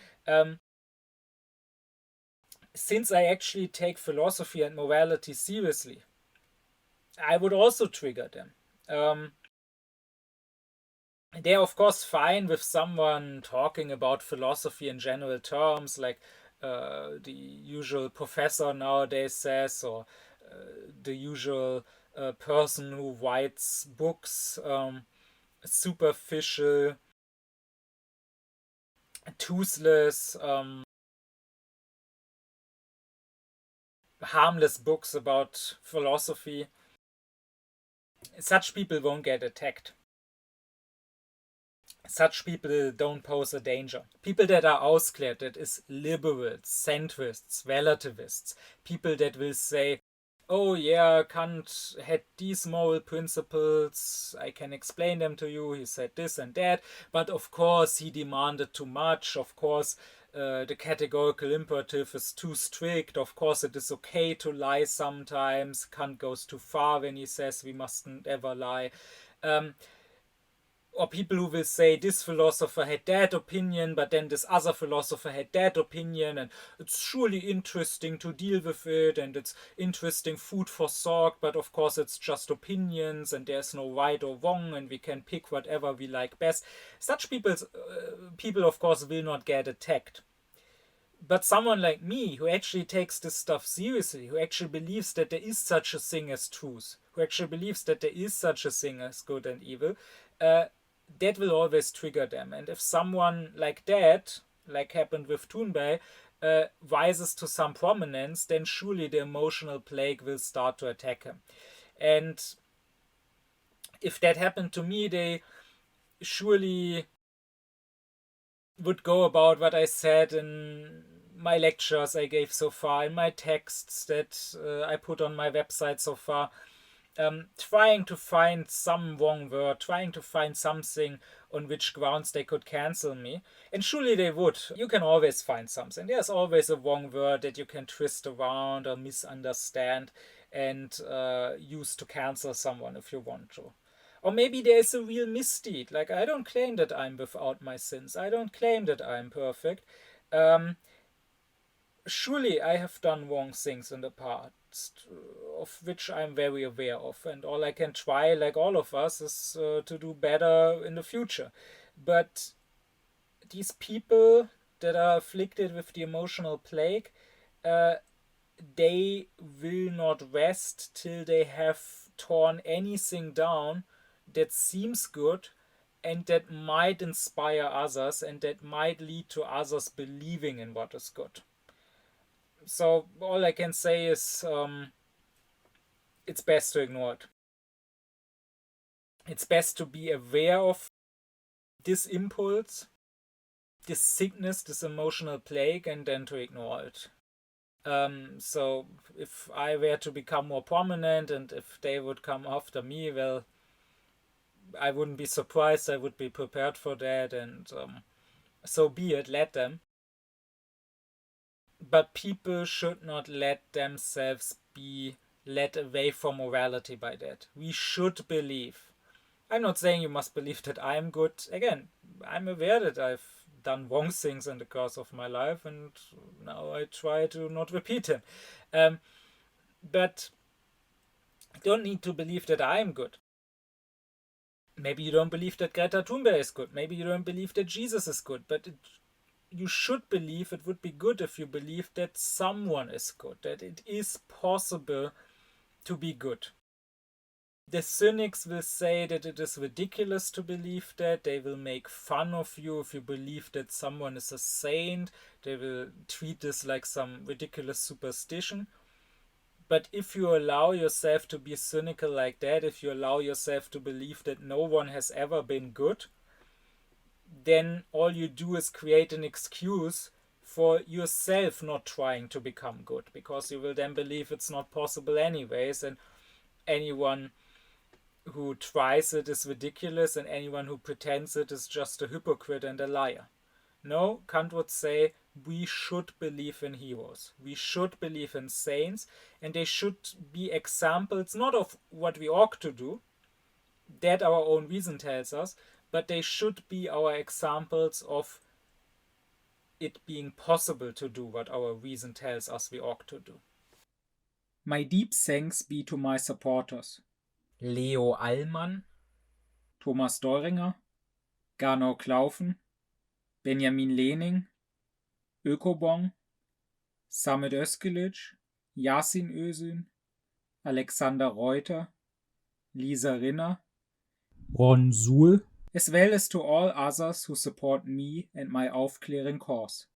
since I actually take philosophy and morality seriously, I would also trigger them. They're of course fine with someone talking about philosophy in general terms, like the usual professor nowadays says, or the usual person who writes books, superficial, toothless, harmless books about philosophy. Such people won't get attacked. Such people don't pose a danger. People that are ausclared, that is liberals, centrists, relativists, people that will say, oh yeah, Kant had these moral principles, I can explain them to you, he said this and that, but of course he demanded too much, of course the categorical imperative is too strict, of course it is okay to lie sometimes, Kant goes too far when he says we mustn't ever lie. Or people who will say this philosopher had that opinion, but then this other philosopher had that opinion, and it's surely interesting to deal with it, and it's interesting food for thought, but of course it's just opinions, and there's no right or wrong, and we can pick whatever we like best. Such people, of course, will not get attacked. But someone like me, who actually takes this stuff seriously, who actually believes that there is such a thing as truth, who actually believes that there is such a thing as good and evil, that will always trigger them. And if someone like that, like happened with Thunberg, rises to some prominence, then surely the emotional plague will start to attack him. And if that happened to me, they surely would go about what I said in my lectures I gave so far, in my texts that I put on my website so far. Trying to find some wrong word, trying to find something on which grounds they could cancel me. And surely they would. You can always find something. There's always a wrong word that you can twist around or misunderstand and use to cancel someone if you want to. Or maybe there's a real misdeed. Like, I don't claim that I'm without my sins. I don't claim that I'm perfect. Surely I have done wrong things in the past, of which I'm very aware of, and all I can try, like all of us, is to do better in the future. But these people that are afflicted with the emotional plague, they will not rest till they have torn anything down that seems good and that might inspire others and that might lead to others believing in what is good. So all I can say is it's best to ignore it. It's best to be aware of this impulse, this sickness, this emotional plague, and then to ignore it. So if I were to become more prominent and if they would come after me, well, I wouldn't be surprised. I would be prepared for that, and so be it. Let them. But people should not let themselves be led away from morality by that. We should believe. I'm not saying you must believe that I'm good. Again, I'm aware that I've done wrong things in the course of my life, and now I try to not repeat them. But you don't need to believe that I'm good. Maybe you don't believe that Greta Thunberg is good. Maybe you don't believe that Jesus is good. But you should believe, it would be good if you believe that someone is good, that it is possible to be good. The cynics will say that it is ridiculous to believe that. They will make fun of you if you believe that someone is a saint. They will treat this like some ridiculous superstition. But if you allow yourself to be cynical like that, if you allow yourself to believe that no one has ever been good, then all you do is create an excuse for yourself not trying to become good, because you will then believe it's not possible anyways, and anyone who tries it is ridiculous, and anyone who pretends it is just a hypocrite and a liar. No, Kant would say we should believe in heroes. We should believe in saints, and they should be examples not of what we ought to do, that our own reason tells us, but they should be our examples of it being possible to do what our reason tells us we ought to do. My deep thanks be to my supporters: Leo Allmann, Thomas Deuringer, Gernot Klaufen, Benjamin Lehning, Ökobong, Samet Özkilic, Yasin Özün, Alexander Reuter, Lisa Rinner, Ron Suhl, as well as to all others who support me and my aufkläring cause.